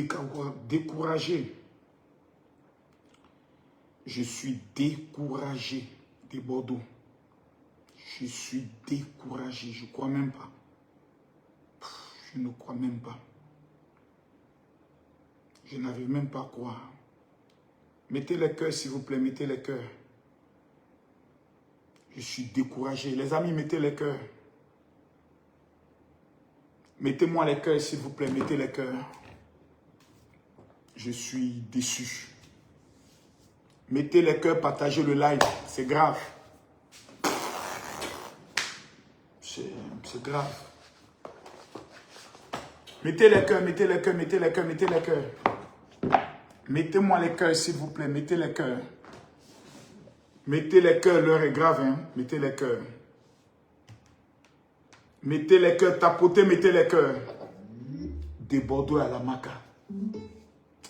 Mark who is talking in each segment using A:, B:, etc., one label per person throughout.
A: découragé. Je suis découragé de Bordeaux. Je suis découragé. Je ne crois même pas. Je ne crois même pas. Je n'arrive même pas à croire. Mettez les cœurs, s'il vous plaît. Mettez les cœurs. Je suis découragé. Les amis, mettez les cœurs. Mettez-moi les cœurs, s'il vous plaît. Mettez les cœurs. Je suis déçu. Mettez les cœurs, partagez le live. C'est grave. C'est grave. Mettez les cœurs, mettez les cœurs, mettez les cœurs, mettez les cœurs. Mettez-moi les cœurs, s'il vous plaît. Mettez les cœurs. Mettez les cœurs, l'heure est grave, hein. Mettez les cœurs. Mettez les cœurs, tapotez, mettez les cœurs. De Bordeaux à la Maca.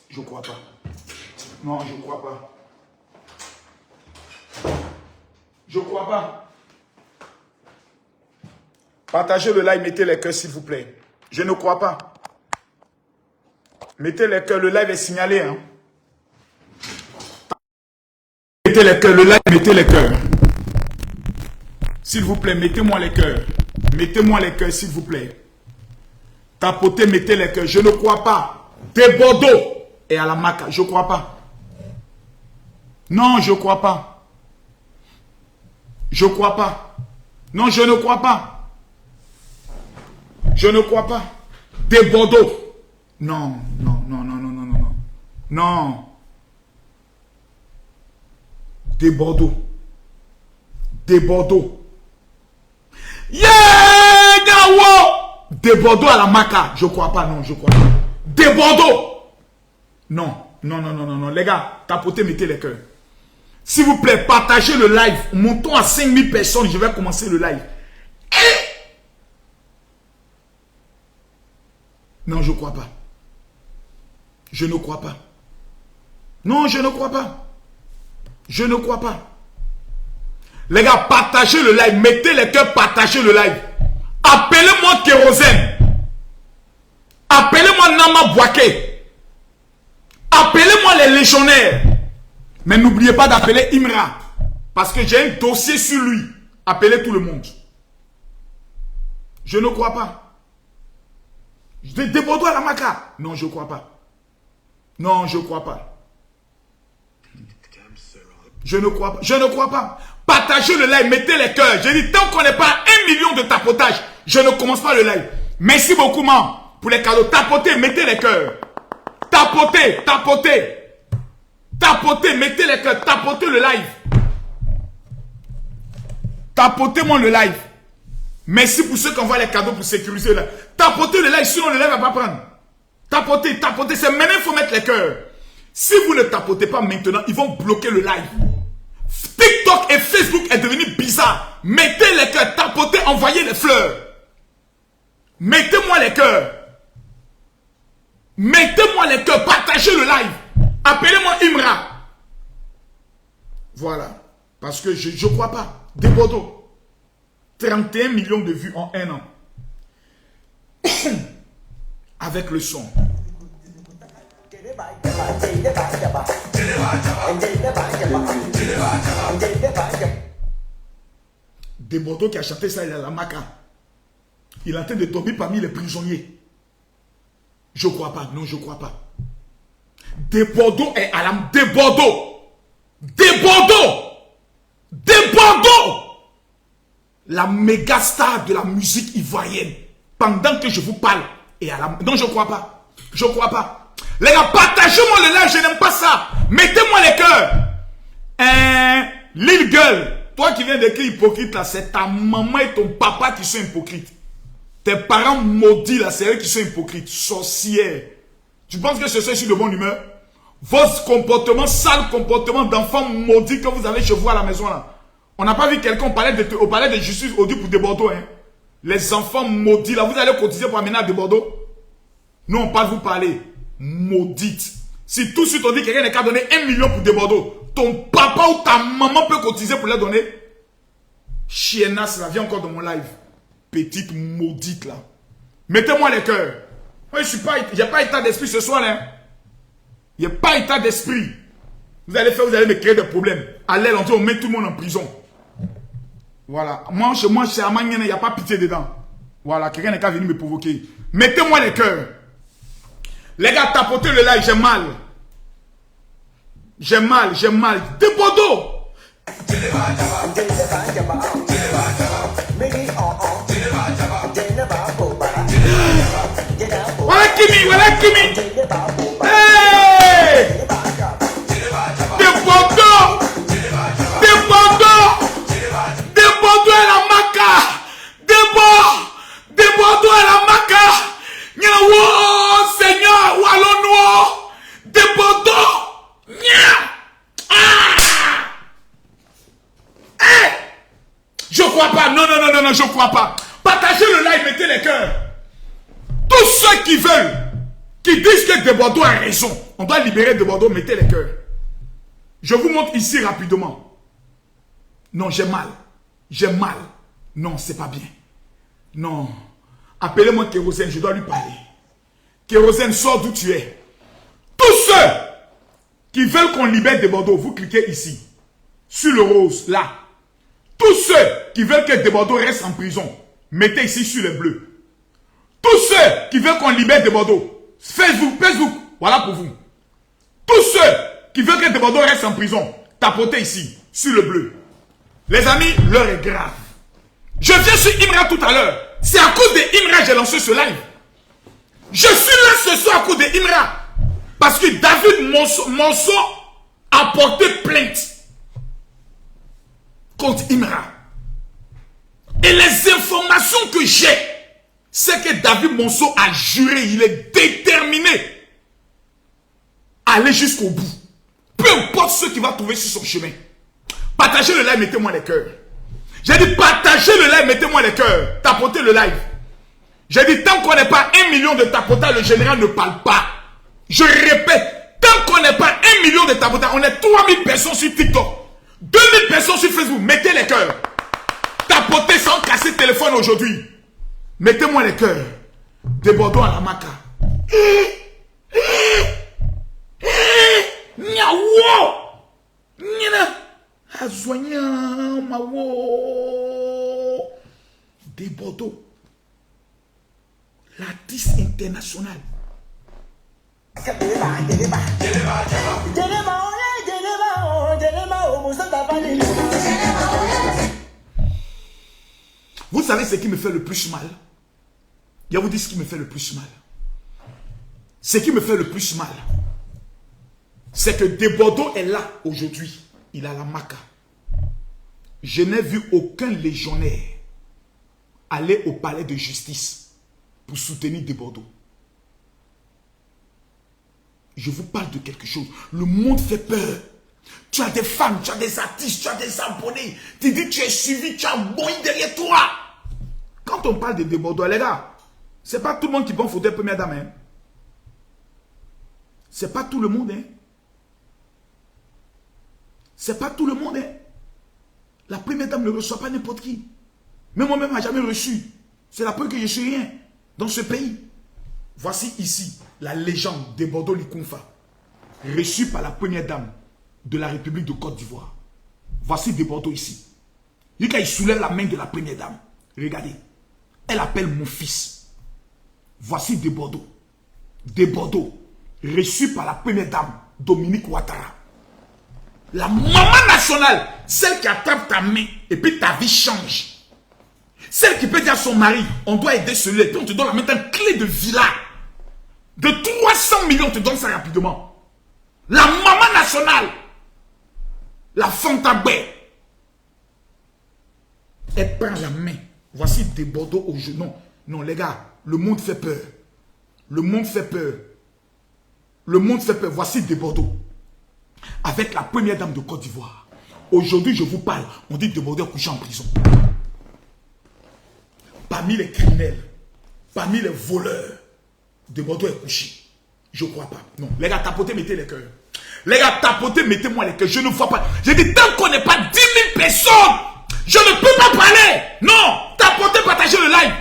A: Je ne crois pas. Non, je ne crois pas. Je ne crois pas. Partagez le live, mettez les cœurs, s'il vous plaît. Je ne crois pas. Mettez les cœurs, le live est signalé, hein. Mettez les cœurs, le live, mettez les cœurs. S'il vous plaît, mettez-moi les cœurs. Mettez-moi les cœurs, s'il vous plaît. Tapotez, mettez les cœurs. Je ne crois pas. De Bordeaux et à la Maca, je ne crois pas. Non, je ne crois pas. Je ne crois pas. Non, je ne crois pas. Je ne crois pas. De Bordeaux. Non, non, non, non, non, non, non. Non. De Bordeaux. De Bordeaux. Yeah, Gawo! De Bordeaux à la Maca. Je ne crois pas, non, je ne crois pas. De Bordeaux. Non, non, non, non, non, non. Les gars, tapotez, mettez les cœurs. S'il vous plaît, partagez le live. Montons à 5000 personnes. Je vais commencer le live. Non, je ne crois pas. Je ne crois pas. Non, je ne crois pas. Je ne crois pas. Les gars, partagez le live. Mettez les cœurs, partagez le live. Appelez-moi Kérosène. Appelez-moi Nama Bouaké. Appelez-moi les légionnaires. Mais n'oubliez pas d'appeler Imra. Parce que j'ai un dossier sur lui. Appelez tout le monde. Je ne crois pas. De Bordeaux à la Maca. Non, je ne crois pas. Non, je ne crois pas. Je ne crois pas. Je ne crois pas. Partagez le live, mettez les cœurs. J'ai dit, tant qu'on n'est pas 1 million de tapotage, je ne commence pas le live. Merci beaucoup, man, pour les cadeaux. Tapotez, mettez les cœurs. Tapotez, tapotez. Tapotez, mettez les cœurs. Tapotez le live. Tapotez-moi le live. Merci pour ceux qui envoient les cadeaux pour sécuriser le live. Tapotez le live, sinon le live ne va pas prendre. Tapotez, tapotez. C'est maintenant qu'il faut mettre les cœurs. Si vous ne tapotez pas maintenant, ils vont bloquer le live. TikTok et Facebook est devenu bizarre. Mettez les cœurs, tapotez, envoyez les fleurs. Mettez-moi les cœurs. Mettez-moi les cœurs, partagez le live. Appelez-moi Imra. Voilà. Parce que je ne crois pas. De Bordeaux. 31 millions de vues en 1 an. Avec le son. De Bordeaux qui a chanté ça, il est à la Maca. Il est en train de dormir parmi les prisonniers. Je ne crois pas, non, je ne crois pas. De Bordeaux est à la... De Bordeaux. De Bordeaux. De Bordeaux. La méga star de la musique ivoirienne. Pendant que je vous parle. Et à la... Non, je ne crois pas. Je ne crois pas. Les gars, partagez-moi le live, je n'aime pas ça. Mettez-moi les cœurs. Lil Girl, toi qui viens d'écrire hypocrite là, c'est ta maman et ton papa qui sont hypocrites. Tes parents maudits là, c'est eux qui sont hypocrites. Sorcières. Tu penses que c'est ça sur de bonne humeur? Vos comportements, sales comportements d'enfants maudits que vous avez chez vous à la maison là. On n'a pas vu quelqu'un au palais de justice aujourd'hui pour de Bordeaux. Hein. Les enfants maudits là, vous allez cotiser pour amener à de Bordeaux? Nous on parle, vous parlez. Maudite. Si tout de suite on dit que quelqu'un n'est qu'à donner 1 million pour des Bordeaux, ton papa ou ta maman peut cotiser pour les donner. Chiennasse là, viens encore dans mon live. Petite maudite là. Mettez-moi les cœurs. Moi, je suis pas, j'ai pas état d'esprit ce soir, hein. Il n'y a pas état d'esprit. Vous allez me créer des problèmes. À l'aile, on met tout le monde en prison. Voilà. Moi, chez Amanienne, il n'y a pas pitié dedans. Voilà, quelqu'un n'est qu'à venir me provoquer. Mettez-moi les cœurs. Les gars, tapotez le live, j'ai mal. J'ai mal. De Bordeaux. Voilà Kimi. Hey! De Bordeaux et la Maca. De Bordeaux et la Maca. Oh Seigneur, où allons-nous? De Bordeaux. Hey! Je crois pas. Non, je crois pas. Partagez le live, mettez les cœurs. Tous ceux qui veulent, qui disent que De Bordeaux a raison, on doit libérer De Bordeaux, mettez les cœurs. Je vous montre ici rapidement. Non, j'ai mal. Non, c'est pas bien. Non. Appelez-moi Kérosène, je dois lui parler. Kérosène, sors d'où tu es. Tous ceux qui veulent qu'on libère De Bordeaux, vous cliquez ici. Sur le rose, là. Tous ceux qui veulent que De Bordeaux reste en prison, mettez ici sur le bleu. Tous ceux qui veulent qu'on libère De Bordeaux, Facebook, voilà pour vous. Tous ceux qui veulent que De Bordeaux reste en prison, tapotez ici, sur le bleu. Les amis, l'heure est grave. Je viens sur Imra tout à l'heure. C'est à cause de Imra que j'ai lancé ce live. Je suis là ce soir à cause de Imra. Parce que David Monceau a porté plainte contre Imra. Et les informations que j'ai, c'est que David Monceau a juré, il est déterminé à aller jusqu'au bout. Peu importe ce qu'il va trouver sur son chemin. Partagez le live, mettez-moi les cœurs. J'ai dit partagez le live, mettez-moi les cœurs. Tapotez le live. J'ai dit tant qu'on n'est pas 1 million de tapotage, le général ne parle pas. Je répète, tant qu'on n'est pas 1 million de tapotage, on est 3000 personnes sur TikTok, 2000 personnes sur Facebook, mettez les cœurs. Tapotez sans casser le téléphone aujourd'hui. Mettez-moi les cœurs. De Bordeaux à la Maca. De Bordeaux. L'artiste international. Vous savez ce qui me fait le plus mal? Je vais vous dire ce qui me fait le plus mal. Ce qui me fait le plus mal, c'est que De Bordeaux est là aujourd'hui. Il a la Maca. Je n'ai vu aucun légionnaire aller au palais de justice pour soutenir De Bordeaux. Je vous parle de quelque chose. Le monde fait peur. Tu as des femmes, tu as des artistes, tu as des abonnés. Tu dis que tu es suivi, tu as un boy derrière toi. Quand on parle de Bordeaux, les gars, c'est pas tout le monde qui prend photo de première dame. Hein. C'est pas tout le monde. Hein. C'est pas tout le monde. Hein. La première dame ne reçoit pas n'importe qui. Mais moi-même, je n'ai jamais reçu. C'est la preuve que je ne suis rien dans ce pays. Voici ici la légende de Bordeaux Likunfa, reçue par la première dame de la République de Côte d'Ivoire. Voici De Bordeaux ici. Il soulève la main de la première dame. Regardez. Elle appelle mon fils. Voici De Bordeaux. De Bordeaux, reçu par la première dame, Dominique Ouattara. La maman nationale, celle qui attrape ta main et puis ta vie change. Celle qui peut dire à son mari, on doit aider celui-là, et puis on te donne maintenant une clé de villa. De 300 millions, on te donne ça rapidement. La maman nationale, la Fantabé, elle prend la main. Voici De Bordeaux au genou. Non, les gars, le monde fait peur. Le monde fait peur. Le monde fait peur. Voici De Bordeaux. Avec la première dame de Côte d'Ivoire. Aujourd'hui, je vous parle. On dit De Bordeaux couché en prison. Parmi les criminels, parmi les voleurs, De Bordeaux est couché. Je ne crois pas. Non. Les gars, tapotez, mettez les cœurs. Les gars, tapotez, mettez-moi les cœurs. Je ne vois pas. J'ai dit, tant qu'on n'est pas 10 000 personnes, je ne peux pas parler. Non. Tapotez, partagez le live.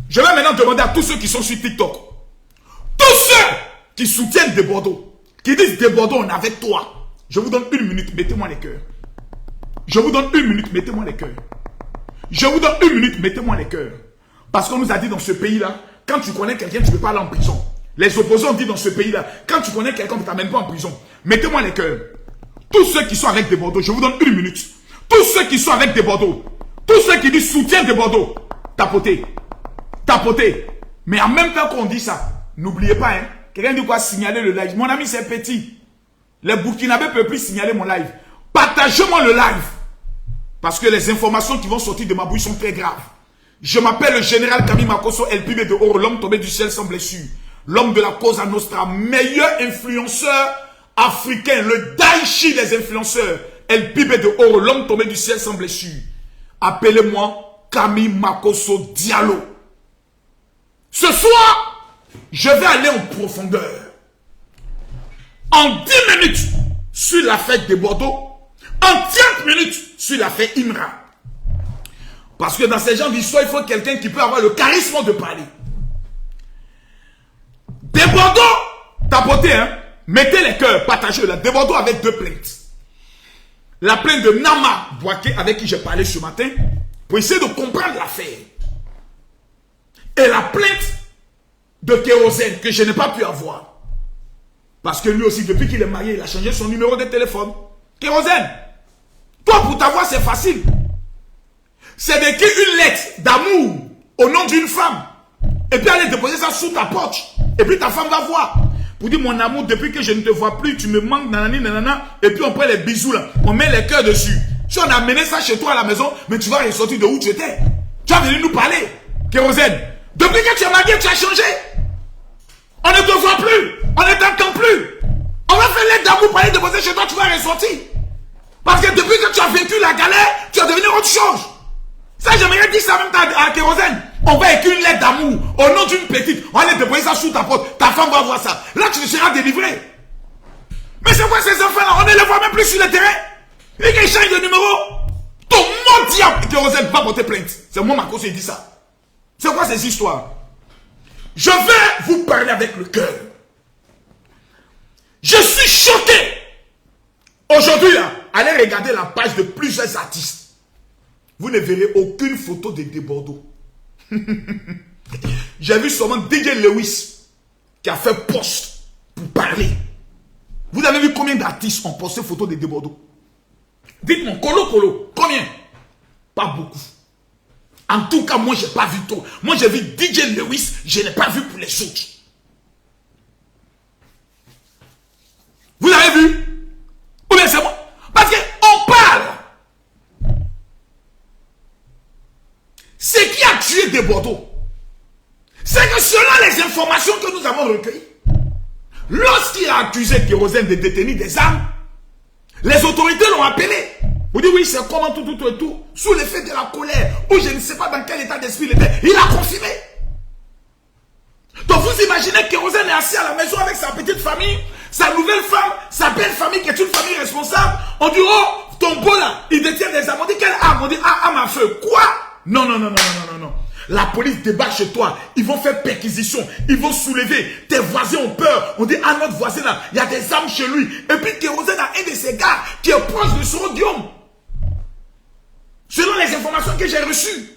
A: Je vais maintenant demander à tous ceux qui sont sur TikTok. qui soutiennent des Bordeaux, qui disent des Bordeaux, on est avec toi. Je vous donne 1 minute, mettez-moi les cœurs. Je vous donne 1 minute, mettez-moi les cœurs. Je vous donne 1 minute, mettez-moi les cœurs. Parce qu'on nous a dit dans ce pays-là, quand tu connais quelqu'un, tu ne peux pas aller en prison. Les opposants disent dans ce pays-là, quand tu connais quelqu'un, tu ne t'amènes pas en prison. Mettez-moi les cœurs. Tous ceux qui sont avec des Bordeaux, je vous donne 1 minute. Tous ceux qui sont avec des Bordeaux, tous ceux qui disent soutien des Bordeaux, tapotez. Tapotez. Mais en même temps qu'on dit ça, n'oubliez pas, hein, quelqu'un dit quoi signaler le live. Mon ami, c'est petit. Les Burkinabés ne peuvent plus signaler mon live. Partagez-moi le live. Parce que les informations qui vont sortir de ma bouche sont très graves. Je m'appelle le général Camille Makosso, LPB de Oro, l'homme tombé du ciel sans blessure. L'homme de la cause à Nostra, meilleur influenceur africain, le Daichi des influenceurs. LPB de Oro, l'homme tombé du ciel sans blessure. Appelez-moi Camille Makosso Diallo. Ce soir, je vais aller en profondeur. En 10 minutes, sur l'affaire de Bordeaux. En 30 minutes, sur l'affaire Imra. Parce que dans ces genres d'histoire, il faut quelqu'un qui peut avoir le charisme de parler. Des Bordeaux, tapotez, hein. Mettez les cœurs, partagez-la. Des Bordeaux avec 2 plaintes. La plainte de Nama Boaké, avec qui j'ai parlé ce matin, pour essayer de comprendre l'affaire. Et la plainte de Kérosène, que je n'ai pas pu avoir. Parce que lui aussi, depuis qu'il est marié, il a changé son numéro de téléphone. Kérosène, toi pour t'avoir, c'est facile. C'est d'écrire une lettre d'amour au nom d'une femme. Et puis aller déposer ça sous ta porte. Et puis ta femme va voir. Pour dire, mon amour, depuis que je ne te vois plus, tu me manques, nanani, nanana. Et puis on prend les bisous là. On met les cœurs dessus. Si on a amené ça chez toi à la maison, mais tu vas ressortir de où tu étais. Tu vas venir nous parler. Kérosène, depuis que tu es marié, tu as changé. On ne te voit plus. On ne t'entend plus. On va faire l'aide d'amour pour aller déposer chez toi, tu vas ressortir. Parce que depuis que tu as vécu la galère, tu vas devenir autre chose. Ça, j'aimerais dire ça même à Kérosène. On va écrire une lettre d'amour au nom d'une petite. On va aller déposer ça sous ta porte. Ta femme va voir ça. Là, tu te seras délivré. Mais c'est quoi ces enfants-là? On ne les voit même plus sur le terrain. Et qu'ils changent de numéro. Ton mon diable, Kérosène va porter plainte. C'est moi, Marcos, qui dit ça. C'est quoi ces histoires? Je vais vous parler avec le cœur. Je suis choqué. Aujourd'hui, là, allez regarder la page de plusieurs artistes. Vous ne verrez aucune photo de Bordeaux. J'ai vu seulement DJ Lewis qui a fait post pour parler. Vous avez vu combien d'artistes ont posté photo de Bordeaux? Dites-moi, Colo, combien? Pas beaucoup. En tout cas, moi, je n'ai pas vu trop. Moi, j'ai vu DJ Lewis, je n'ai pas vu pour les autres. Vous avez vu? Ou bien c'est moi? Parce qu'on parle. Ce qui a tué des Bordeaux, c'est que selon les informations que nous avons recueillies, lorsqu'il a accusé Kérosène de détenir des armes, les autorités l'ont appelé. Vous dites oui, c'est comment tout, sous l'effet de la colère, ou je ne sais pas dans quel état d'esprit il était, il a confirmé. Donc vous imaginez que Kérosène est assis à la maison avec sa petite famille, sa nouvelle femme, sa belle famille qui est une famille responsable. On dit, oh, ton beau là, il détient des armes. On dit, quelle arme? On dit, arme à feu. Quoi? Non. La police débarque chez toi, ils vont faire perquisition, ils vont soulever, tes voisins ont peur. On dit, ah, notre voisin là, il y a des armes chez lui. Et puis Kérosène a un de ses gars qui est proche de son Guillaume. Selon les informations que j'ai reçues.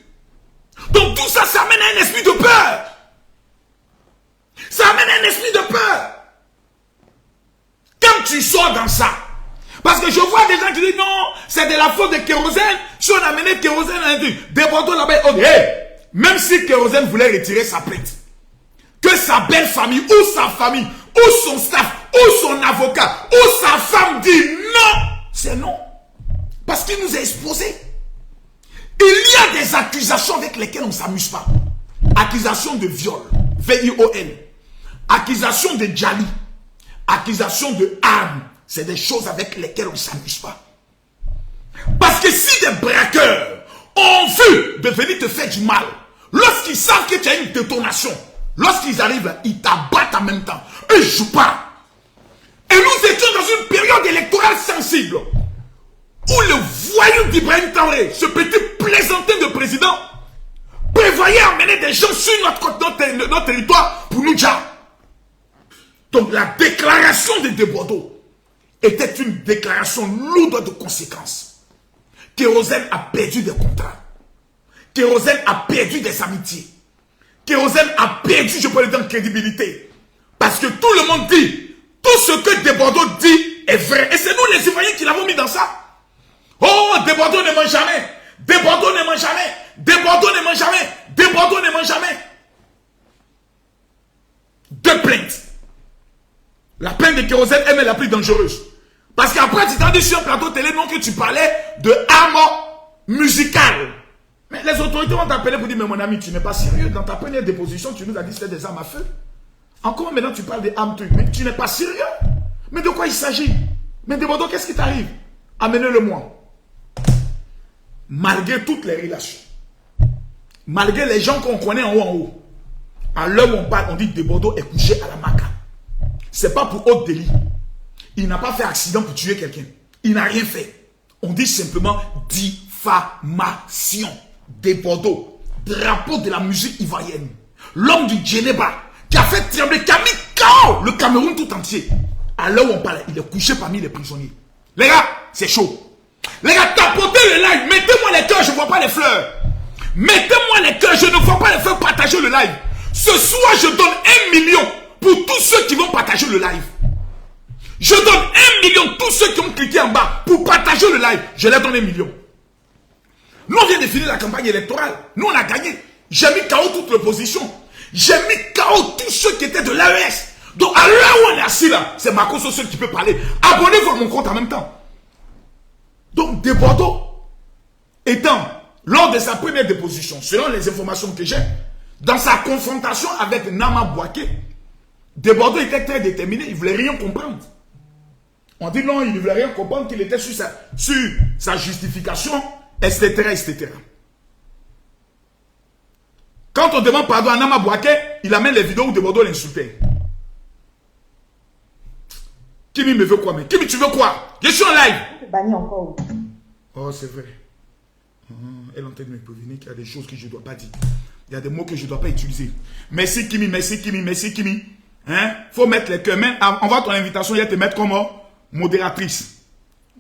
A: Donc tout ça, ça amène à un esprit de peur. Ça amène à un esprit de peur. Quand tu sors dans ça, parce que je vois des gens qui disent non, c'est de la faute de Kérosène. Si on a amené Kérosène à un truc, des Bordeaux là-bas, on dit, hey, même si Kérosène voulait retirer sa plainte, que sa belle famille, ou sa famille, ou son staff, ou son avocat, ou sa femme dit non, c'est non. Parce qu'il nous a exposé. Il y a des accusations avec lesquelles on ne s'amuse pas. Accusation de viol, V-I-O-L. Accusation de Djali. Accusation de armes. C'est des choses avec lesquelles on ne s'amuse pas. Parce que si des braqueurs ont vu de venir te faire du mal, lorsqu'ils savent que tu as une détonation, lorsqu'ils arrivent là, ils t'abattent en même temps. Eux, ils ne jouent pas. Et nous étions dans une période électorale sensible, où le voyou d'Ibrahim Traoré, ce petit plaisantin de président, prévoyait emmener des gens sur notre territoire pour nous dire. Donc la déclaration de Desbordeaux était une déclaration lourde de conséquences. Kérosène a perdu des contrats. Kérosène a perdu des amitiés. Kérosène a perdu, je peux le dire, en crédibilité. Parce que tout le monde dit, tout ce que Desbordeaux dit est vrai. Et c'est nous les Ivoiriens qui l'avons mis dans ça. Oh, Desbordeaux ne ment jamais. Desbordeaux ne ment jamais. Desbordeaux ne ment jamais. Desbordeaux ne ment jamais. Deux plaintes. La plainte de Kérosène est la plus dangereuse. Parce qu'après, tu t'as dit sur un plateau télé, non, que tu parlais de armes musicales. Mais les autorités vont t'appeler pour dire, mais mon ami, tu n'es pas sérieux. Dans ta première déposition, tu nous as dit que c'était des armes à feu. Encore maintenant, tu parles des armes trucs. Mais tu n'es pas sérieux. Mais de quoi il s'agit? Mais Desbordeaux, qu'est-ce qui t'arrive? Amenez-le-moi. Malgré toutes les relations, malgré les gens qu'on connaît en haut, à l'heure où on parle, on dit que Desbordeaux est couché à la maca. Ce n'est pas pour haute délit. Il n'a pas fait accident pour tuer quelqu'un. Il n'a rien fait. On dit simplement diffamation. Desbordeaux, drapeau de la musique ivoirienne. L'homme du Djeneba, qui a fait trembler, qui a mis KO le Cameroun tout entier. À l'heure où on parle, il est couché parmi les prisonniers. Les gars, c'est chaud. Les gars, tapotez le live. Mettez-moi les cœurs, je ne vois pas les fleurs. Mettez-moi les cœurs, je ne vois pas les fleurs. Partagez le live. Ce soir, je donne 1 million pour tous ceux qui vont partager le live. Je donne 1 million tous ceux qui ont cliqué en bas pour partager le live. Je leur donne 1 million. Nous, on vient de finir la campagne électorale. Nous, on a gagné. J'ai mis KO toute l'opposition. J'ai mis KO tous ceux qui étaient de l'AES. Donc, à l'heure où on est assis là, c'est Marco Social qui peut parler. Abonnez-vous à mon compte en même temps. Donc, Desbordeaux, étant lors de sa première déposition, selon les informations que j'ai, dans sa confrontation avec Nama Bouaké, Desbordeaux était très déterminé, il ne voulait rien comprendre. On dit non, il ne voulait rien comprendre, qu'il était sur sa justification, etc., etc. Quand on demande pardon à Nama Bouaké, il amène les vidéos où Desbordeaux l'insultait. Kimi me veut quoi, mais Kimi, tu veux quoi? Je suis en live.
B: Banni encore.
A: Oh, c'est vrai. Elle est en train de me prévenir qu'il y a des choses que je ne dois pas dire. Il y a des mots que je ne dois pas utiliser. Merci Kimi, merci Kimi, merci Kimi. Hein? Faut mettre les cœurs. Mais envoie ton invitation, il va te mettre comme modératrice.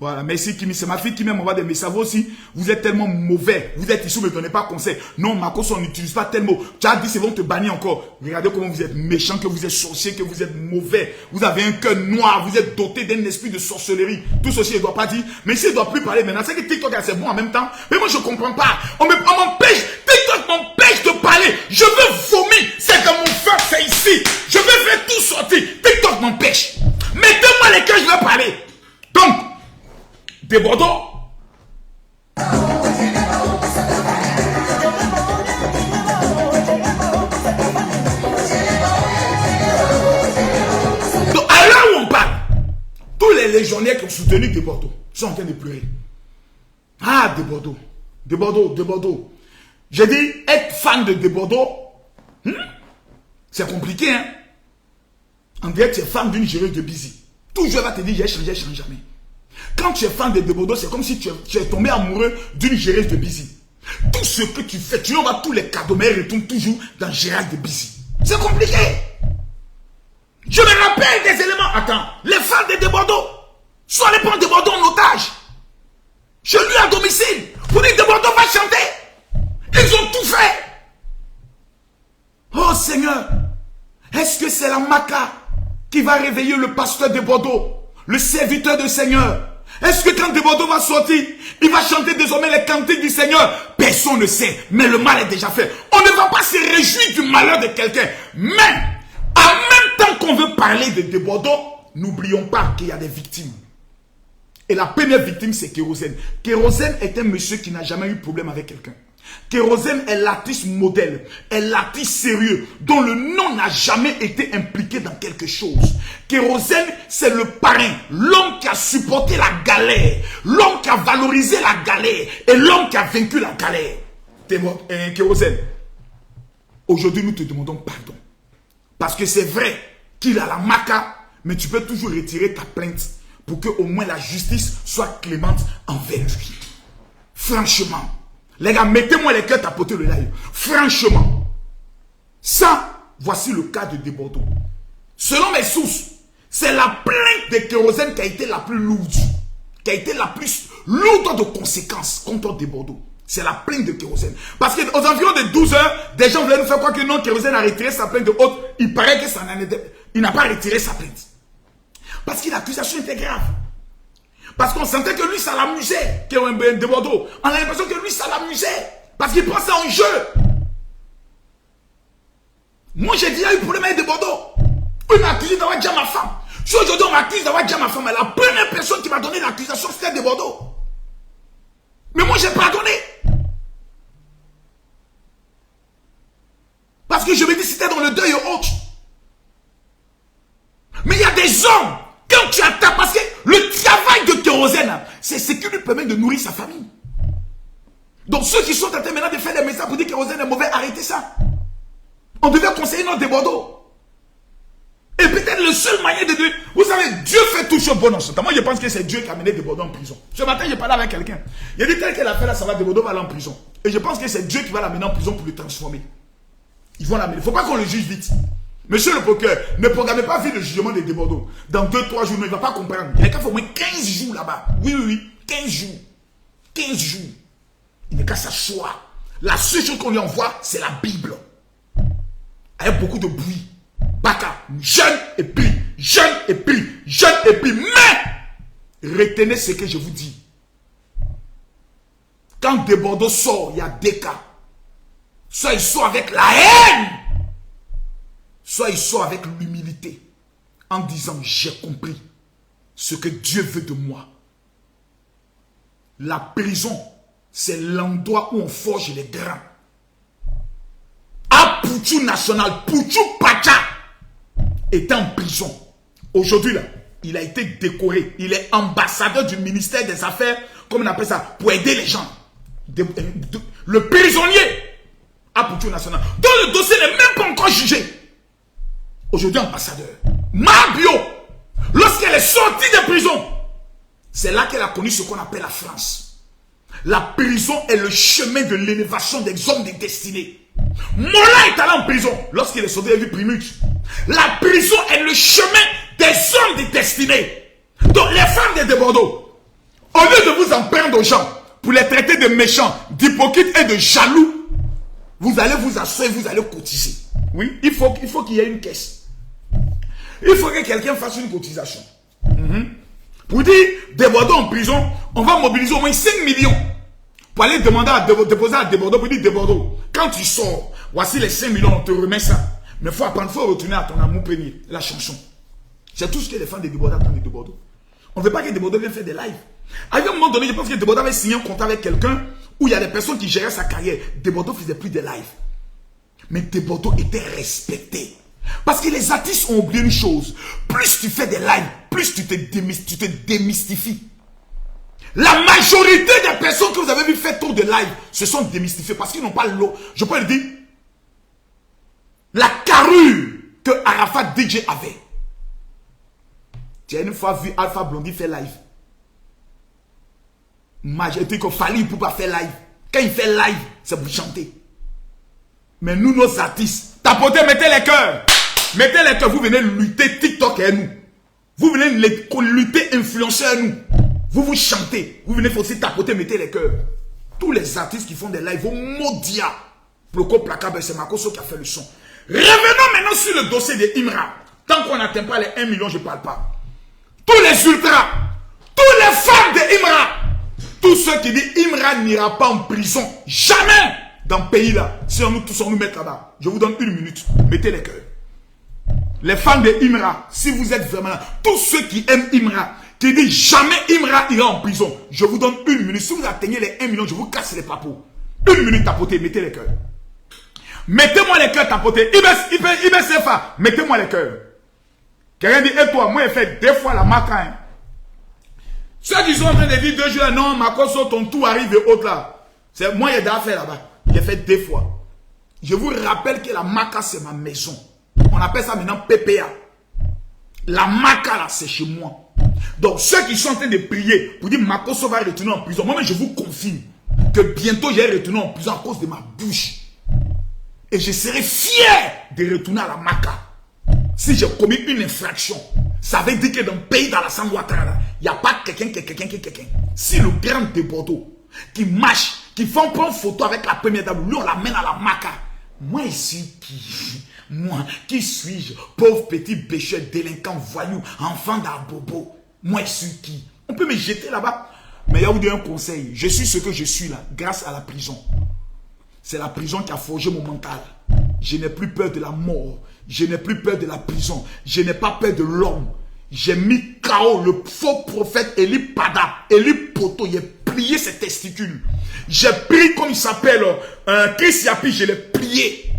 A: Voilà, merci Kimi. C'est ma fille qui m'envoie des messages. Vous aussi, vous êtes tellement mauvais. Vous êtes ici, vous ne me donnez pas conseil. Non, Marco, on n'utilise pas tel mot. Tu as dit, c'est bon, te bannir encore. Regardez comment vous êtes méchant, que vous êtes sorcier, que vous êtes mauvais. Vous avez un cœur noir. Vous êtes doté d'un esprit de sorcellerie. Tout ceci, il ne doit pas dire. Mais s'il ne doit plus parler maintenant, c'est que TikTok, c'est bon en même temps. Mais moi, je ne comprends pas. On m'empêche. TikTok m'empêche de parler. Je veux vomir. C'est que mon feu, c'est ici. Je veux faire tout sortir. TikTok m'empêche. Mettez-moi les cœurs, je vais parler. Donc, Desbordeaux. Donc, à l'heure où on parle, tous les légionnaires qui ont soutenu Desbordeaux sont en train de pleurer. Ah, Desbordeaux. Desbordeaux. J'ai dit, être fan de Desbordeaux, c'est compliqué, hein. En vrai, tu es fan d'une géreuse de Busy. Toujours va te dire, j'ai changé, je ne change jamais. Quand tu es fan de Desbordeaux, c'est comme si tu es tombé amoureux d'une géreuse de Busy. Tout ce que tu fais, tu envoies tous les cadeaux, mais ils retournent toujours dans Gérald de Busy. C'est compliqué. Je me rappelle des éléments. Attends, les fans de Desbordeaux, soit les prendre Desbordeaux en otage. Je lui à domicile. Pour dire Desbordeaux va chanter. Ils ont tout fait. Oh Seigneur, est-ce que c'est la Maca qui va réveiller le pasteur Desbordeaux, le serviteur du Seigneur? Est-ce que quand Desbordeaux va sortir, il va chanter désormais les cantiques du Seigneur? Personne ne sait, mais le mal est déjà fait. On ne va pas se réjouir du malheur de quelqu'un. Mais, en même temps qu'on veut parler de Desbordeaux, n'oublions pas qu'il y a des victimes. Et la première victime, c'est Kérosène. Kérosène est un monsieur qui n'a jamais eu de problème avec quelqu'un. Kérosène est l'artiste modèle, est l'artiste sérieux, dont le nom n'a jamais été impliqué dans quelque chose. Kérosène, c'est le parrain, l'homme qui a supporté la galère, l'homme qui a valorisé la galère, et l'homme qui a vaincu la galère. Kérosène, aujourd'hui nous te demandons pardon. Parce que c'est vrai qu'il a la maca, mais tu peux toujours retirer ta plainte pour que au moins la justice soit clémente envers lui. Franchement. Les gars, mettez-moi les cœurs, tapotez le live. Franchement, ça, voici le cas de Desbordeaux. Selon mes sources, C'est la plainte de kérosène qui a été la plus lourde. Qui a été la plus lourde de conséquences contre des Bordeaux. C'est la plainte de kérosène. Parce qu'aux environs de 12 heures, des gens voulaient nous faire croire que non, kérosène a retiré sa plainte de haute. Il paraît que ça n'en était. Il n'a pas retiré sa plainte. Parce que l'accusation était grave. Parce qu'on sentait que lui, ça l'amusait. De Bordeaux. On a l'impression que lui, ça l'amusait. Parce qu'il prend ça en jeu. Moi, j'ai déjà eu problème avec des Bordeaux. On m'a accusé d'avoir déjà ma femme. Si aujourd'hui on m'accuse d'avoir déjà ma femme, la première personne qui m'a donné l'accusation, c'était des Bordeaux. Mais moi, j'ai pardonné. Parce que je me dis, c'était dans le deuil et autres. Mais il y a des hommes, quand tu attaques, parce que le travail de kérosène, c'est ce qui lui permet de nourrir sa famille. Donc ceux qui sont en train maintenant de faire des messages pour dire que kérosène est mauvais, arrêtez ça. On devait conseiller notre des Bordeaux. Et peut-être le seul moyen de Dieu, vous savez, Dieu fait tout chose bon en ce temps. Moi, je pense que c'est Dieu qui a mené des Bordeaux en prison. Ce matin, j'ai parlé avec quelqu'un. Il a dit, tel qu'elle a fait là, ça va, des Bordeaux va aller en prison. Et je pense que c'est Dieu qui va l'amener en prison pour le transformer. Ils vont l'amener. Il ne faut pas qu'on le juge vite. Monsieur le procureur, ne programmez pas vite le jugement des Bordeaux. Dans 2-3 jours, il ne va pas comprendre. Il y a qu'à faire au moins 15 jours là-bas. Oui, 15 jours. 15 jours. Il n'est qu'à s'asseoir. La seule chose qu'on lui envoie, c'est la Bible. Avec beaucoup de bruit. Baka, jeune et pris, jeune et pris, jeune et pris. Mais, retenez ce que je vous dis. Quand des Bordeaux sort, il y a des cas. Soit il sort avec la haine, soit il sort avec l'humilité. En disant, j'ai compris ce que Dieu veut de moi. La prison, c'est l'endroit où on forge les grains. À Pouchou National, Pouchou Pacha était en prison. Aujourd'hui, là, il a été décoré. Il est ambassadeur du ministère des Affaires, comme on appelle ça, pour aider les gens. Le prisonnier à Pouchou National, dont le dossier n'est même pas encore jugé. Aujourd'hui, ambassadeur. Mabio, lorsqu'elle est sortie de prison, c'est là qu'elle a connu ce qu'on appelle la France. La prison est le chemin de l'élévation des hommes de destinée. Mola est allé en prison lorsqu'il est sorti de la vie Primus. La prison est le chemin des hommes de destinée. Donc les femmes de Bordeaux, au lieu de vous en prendre aux gens pour les traiter de méchants, d'hypocrites et de jaloux, vous allez vous asseoir et vous allez cotiser. Oui, il faut qu'il y ait une caisse. Il faut que quelqu'un fasse une cotisation. Pour dire, des Bordeaux en prison, on va mobiliser au moins 5 millions pour aller demander à déposer à des Bordeaux, pour dire des Bordeaux, quand tu sors, voici les 5 millions, on te remet ça. Mais il faut apprendre, il faut retourner à ton amour premier, la chanson. C'est tout ce que les fans de Bordeaux attendent de Bordeaux. On ne veut pas que des Bordeaux viennent faire des lives. À un moment donné, je pense que des Bordeaux avait signé un contrat avec quelqu'un où il y a des personnes qui géraient sa carrière. Des Bordeaux ne faisait plus de lives. Mais des Bordeaux était respecté. Parce que les artistes ont oublié une chose. Plus tu fais des lives, plus tu te démystifies. La majorité des personnes que vous avez vu faire tour de live se sont démystifiées parce qu'ils n'ont pas l'eau. Je peux le dire. La carrure que Arafat DJ avait. Tu as une fois vu Alpha Blondie faire live. Majorité qu'on fallait, il ne peut pas faire live. Quand il fait live, c'est pour chanter. Mais nous, nos artistes, tapotez, mettez les cœurs. Mettez les cœurs, vous venez lutter TikTok et nous. Vous venez lutter influencer à nous. Vous chantez. Vous venez aussi tapoter, mettez les cœurs. Tous les artistes qui font des lives vont maudire. Proco Placable, c'est Makoso qui a fait le son. Revenons maintenant sur le dossier de Imra. Tant qu'on n'atteint pas les 1 million, je ne parle pas. Tous les ultras, tous les fans de Imra, tous ceux qui disent Imra n'ira pas en prison, jamais dans ce pays-là. Si on nous tous on nous met là-bas, je vous donne 1 minute. Mettez les cœurs. Les fans de Imra, si vous êtes vraiment là, tous ceux qui aiment Imra, qui disent jamais Imra ira en prison, je vous donne 1 minute. Si vous atteignez les 1 million, je vous casse les papous. 1 minute tapotez, mettez les cœurs. Mettez-moi les cœurs tapotez. IBCFA, mettez-moi les cœurs. Quelqu'un dit, et toi, moi j'ai fait 2 fois la maca. Hein. Ceux qui sont en train de dire 2 jours, non, Makoso, ton tour arrive et autres là. C'est moi, j'ai déjà fait là-bas. J'ai fait 2 fois. Je vous rappelle que la maca, c'est ma maison. On appelle ça maintenant PPA. La maca là, c'est chez moi. Donc, ceux qui sont en train de prier pour dire Makoso va retourner en prison, moi, je vous confirme que bientôt, je vais retourner en prison à cause de ma bouche. Et je serai fier de retourner à la maca. Si j'ai commis une infraction, Ça veut dire que dans le pays d'Alassane Ouattara, il n'y a pas quelqu'un. Si le grand de Bordeaux, qui marche, qui font prendre photo avec la première dame, lui on l'amène à la maca. Moi ici, moi, qui suis-je? Pauvre petit pécheur, délinquant, voyou, enfant d'Abobo. Moi je suis qui? On peut me jeter là-bas. Mais il y a eu un conseil. Je suis ce que je suis là, grâce à la prison. C'est la prison qui a forgé mon mental. Je n'ai plus peur de la mort. Je n'ai plus peur de la prison. Je n'ai pas peur de l'homme. J'ai mis KO le faux prophète Eli Pada, Eli Poto. Il a plié ses testicules. J'ai pris, comme il s'appelle, Chris Yapi, je l'ai plié.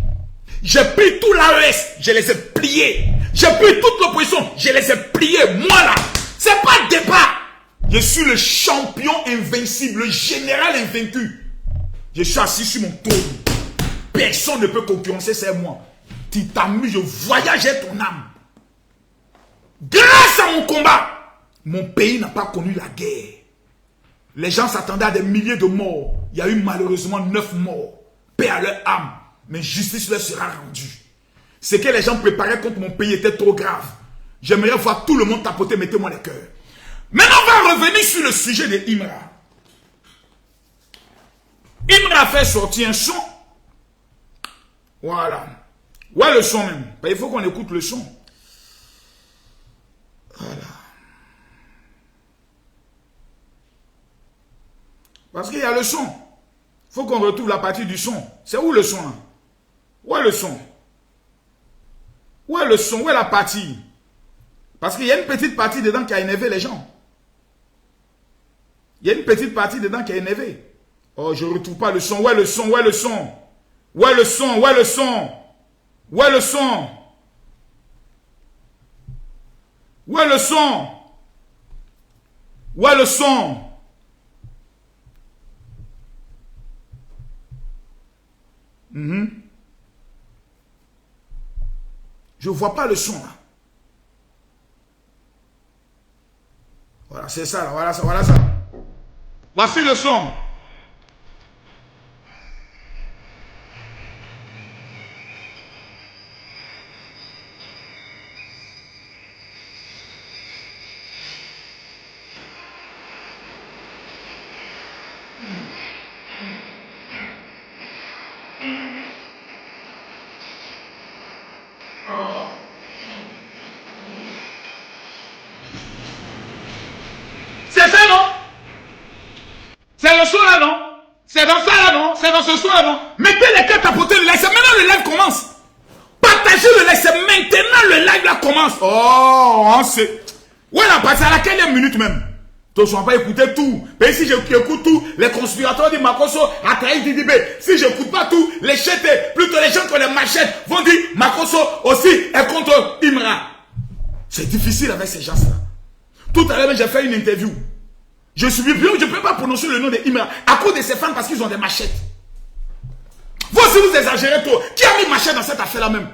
A: J'ai pris tout l'AES, je les ai pliés. J'ai pris toute l'opposition, je les ai pliés. Moi là, c'est pas le débat. Je suis le champion invincible, le général invaincu. Je suis assis sur mon trône. Personne ne peut concurrencer, c'est moi. Tu t'amuses, je voyageais ton âme. Grâce à mon combat, mon pays n'a pas connu la guerre. Les gens s'attendaient à des milliers de morts. Il y a eu malheureusement 9 morts. Paix à leur âme. Mais justice leur sera rendue. Ce que les gens préparaient contre mon pays était trop grave. J'aimerais voir tout le monde tapoter, mettez-moi les cœurs. Maintenant, on va revenir sur le sujet de Imra. Imra a fait sortir un son. Voilà. Ouais, le son même. Il faut qu'on écoute le son. Voilà. Parce qu'il y a le son. Il faut qu'on retrouve la partie du son. C'est où le son là? Où est le son? Où est le son? Où est la partie? Parce qu'il y a une petite partie dedans qui a énervé les gens. Il y a une petite partie dedans qui a énervé. Oh, je ne retrouve pas le son. Où est le son? Où est le son? Où est le son? Où est le son? Où est le son? Où est le son? Où est le son? Je ne vois pas le son là. Voilà, c'est ça là. Voilà ça, voilà ça. Voici le son. C'est ça, non? C'est le son là, non? C'est dans ça là, non? C'est dans ce son là, non? Mettez les cœurs, tapotez le live. C'est maintenant le live commence. Partagez le live. C'est maintenant le live là commence. Oh, on sait. Ouais, là, c'est à la quelle minute même? Tu ne vas pas écouter tout. Mais si j'écoute tout, les conspirateurs disent Makosso a trahi Didibé. Si je n'écoute pas tout, les chètes, plutôt les gens qui ont les machettes vont dire Makosso aussi est contre Imra. C'est difficile avec ces gens-là. Tout à l'heure, j'ai fait une interview. Je suis bien, je ne peux pas prononcer le nom de Imra à cause de ces fans parce qu'ils ont des machettes. Vous aussi, vous exagérez trop. Qui a mis machette dans cette affaire-là même?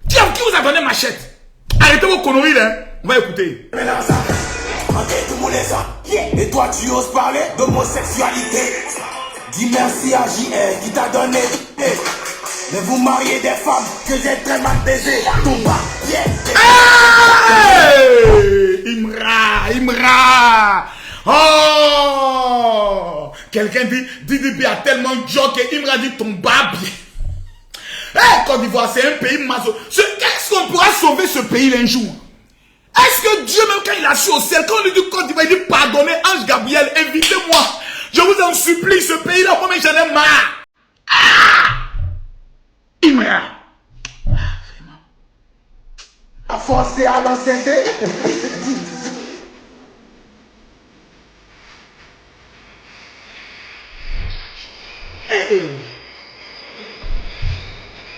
A: Qui vous a donné machette? Arrêtez vos conneries là. On va écouter.
B: Et toi, tu oses parler d'homosexualité? Dis merci à JR qui t'a donné. Mais vous mariez des femmes que j'ai très mal baisées. Tomba,
A: Imra. Oh! Quelqu'un dit, Didi a tellement de joie que Imra dit Tomba bien. Côte d'Ivoire, c'est un pays maso. Qu'est-ce qu'on pourra sauver ce pays un jour? Est-ce que Dieu, même quand il a su au ciel, quand on lui dit Côte d'Ivoire, il dit pardonnez, Ange Gabriel, invitez-moi. Je vous en supplie, ce pays-là, moi, j'en ai marre. Imra.
B: à forcer à l'ancienneté.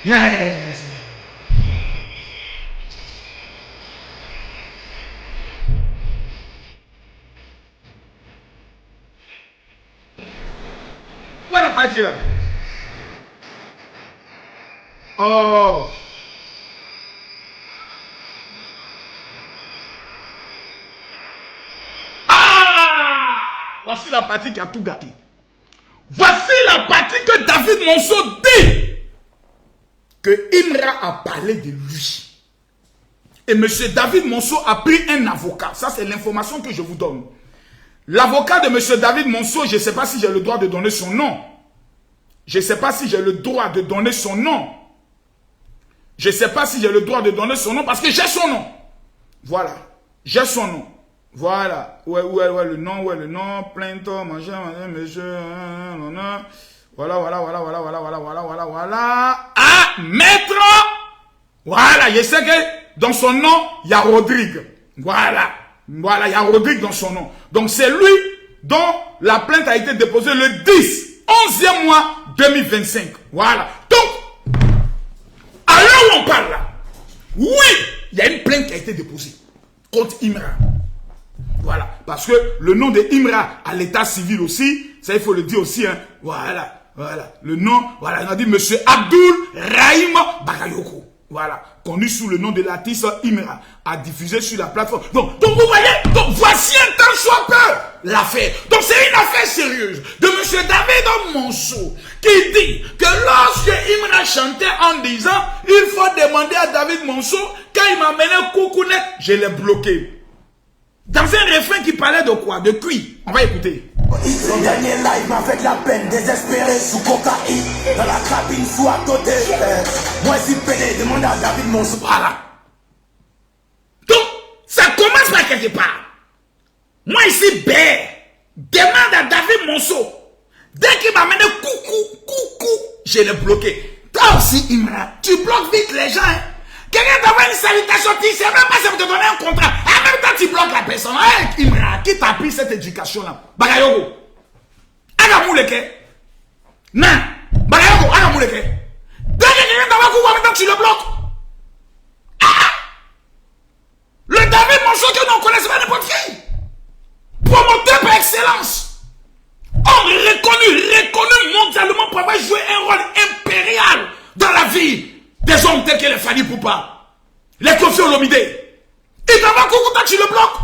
A: Yes. Voilà parti là. Oh. Ah! Voici la partie qui a tout gâté. Voici la partie que David Monceau dit. Que Imra a parlé de lui. Et M. David Monceau a pris un avocat. Ça, c'est l'information que je vous donne. L'avocat de M. David Monceau, je ne sais pas si j'ai le droit de donner son nom. Je ne sais pas si j'ai le droit de donner son nom. Je ne sais pas si j'ai le droit de donner son nom parce que j'ai son nom. Voilà. J'ai son nom. Voilà. Ouais, le nom. Plainte, manger, monsieur. Voilà. Ah, maître. Voilà, je sais que dans son nom, il y a Rodrigue. Voilà, il y a Rodrigue dans son nom. Donc c'est lui dont la plainte a été déposée le 11e mois 2025. Voilà. Donc, à l'heure où on parle là, oui, il y a une plainte qui a été déposée contre Imra. Voilà. Parce que le nom de Imra à l'état civil aussi, ça il faut le dire aussi, hein. Voilà. Le nom, voilà, on a dit monsieur Abdul Rahim Bakayoko. Voilà, connu sous le nom de l'artiste Imra, a diffusé sur la plateforme. Donc vous voyez, donc voici un tant soit peu l'affaire. Donc c'est une affaire sérieuse de monsieur David Monceau qui dit que lorsque Imra chantait en disant il faut demander à David Monceau, quand il m'a mené Koukounet, je l'ai bloqué. Dans un refrain qui parlait de quoi? De cuit. On va écouter.
B: Son dernier live m'a fait la peine, désespéré sous cocaïne, dans la cabine sous à côté. Moi si pédé, demande à David Monceau.
A: Voilà. Donc, ça commence par quelque part. Moi ici, demande à David Monceau. Dès qu'il m'a amené coucou, je l'ai bloqué. Toi aussi, Imra, tu bloques vite les gens. Hein? Quelqu'un t'envoie une salutation, tu ne sais même pas si on te donner un contrat. En même temps, tu bloques la personne. Hey, Imra, qui t'a pris cette éducation-là? Bagayoko. Agamouleke. Non. Bagayoko, Agamouleke. Dès que quelqu'un t'envoie un coup, en même temps, tu le bloques. Ah! Le David Monceau que nous ne connaissons pas n'importe qui. Promoteur par excellence. Homme reconnu mondialement pour avoir joué un rôle impérial dans la vie des hommes tels que les Fadi Poupa, les Kofi Olomide. Il t'envoie coucou, toi tu le bloques.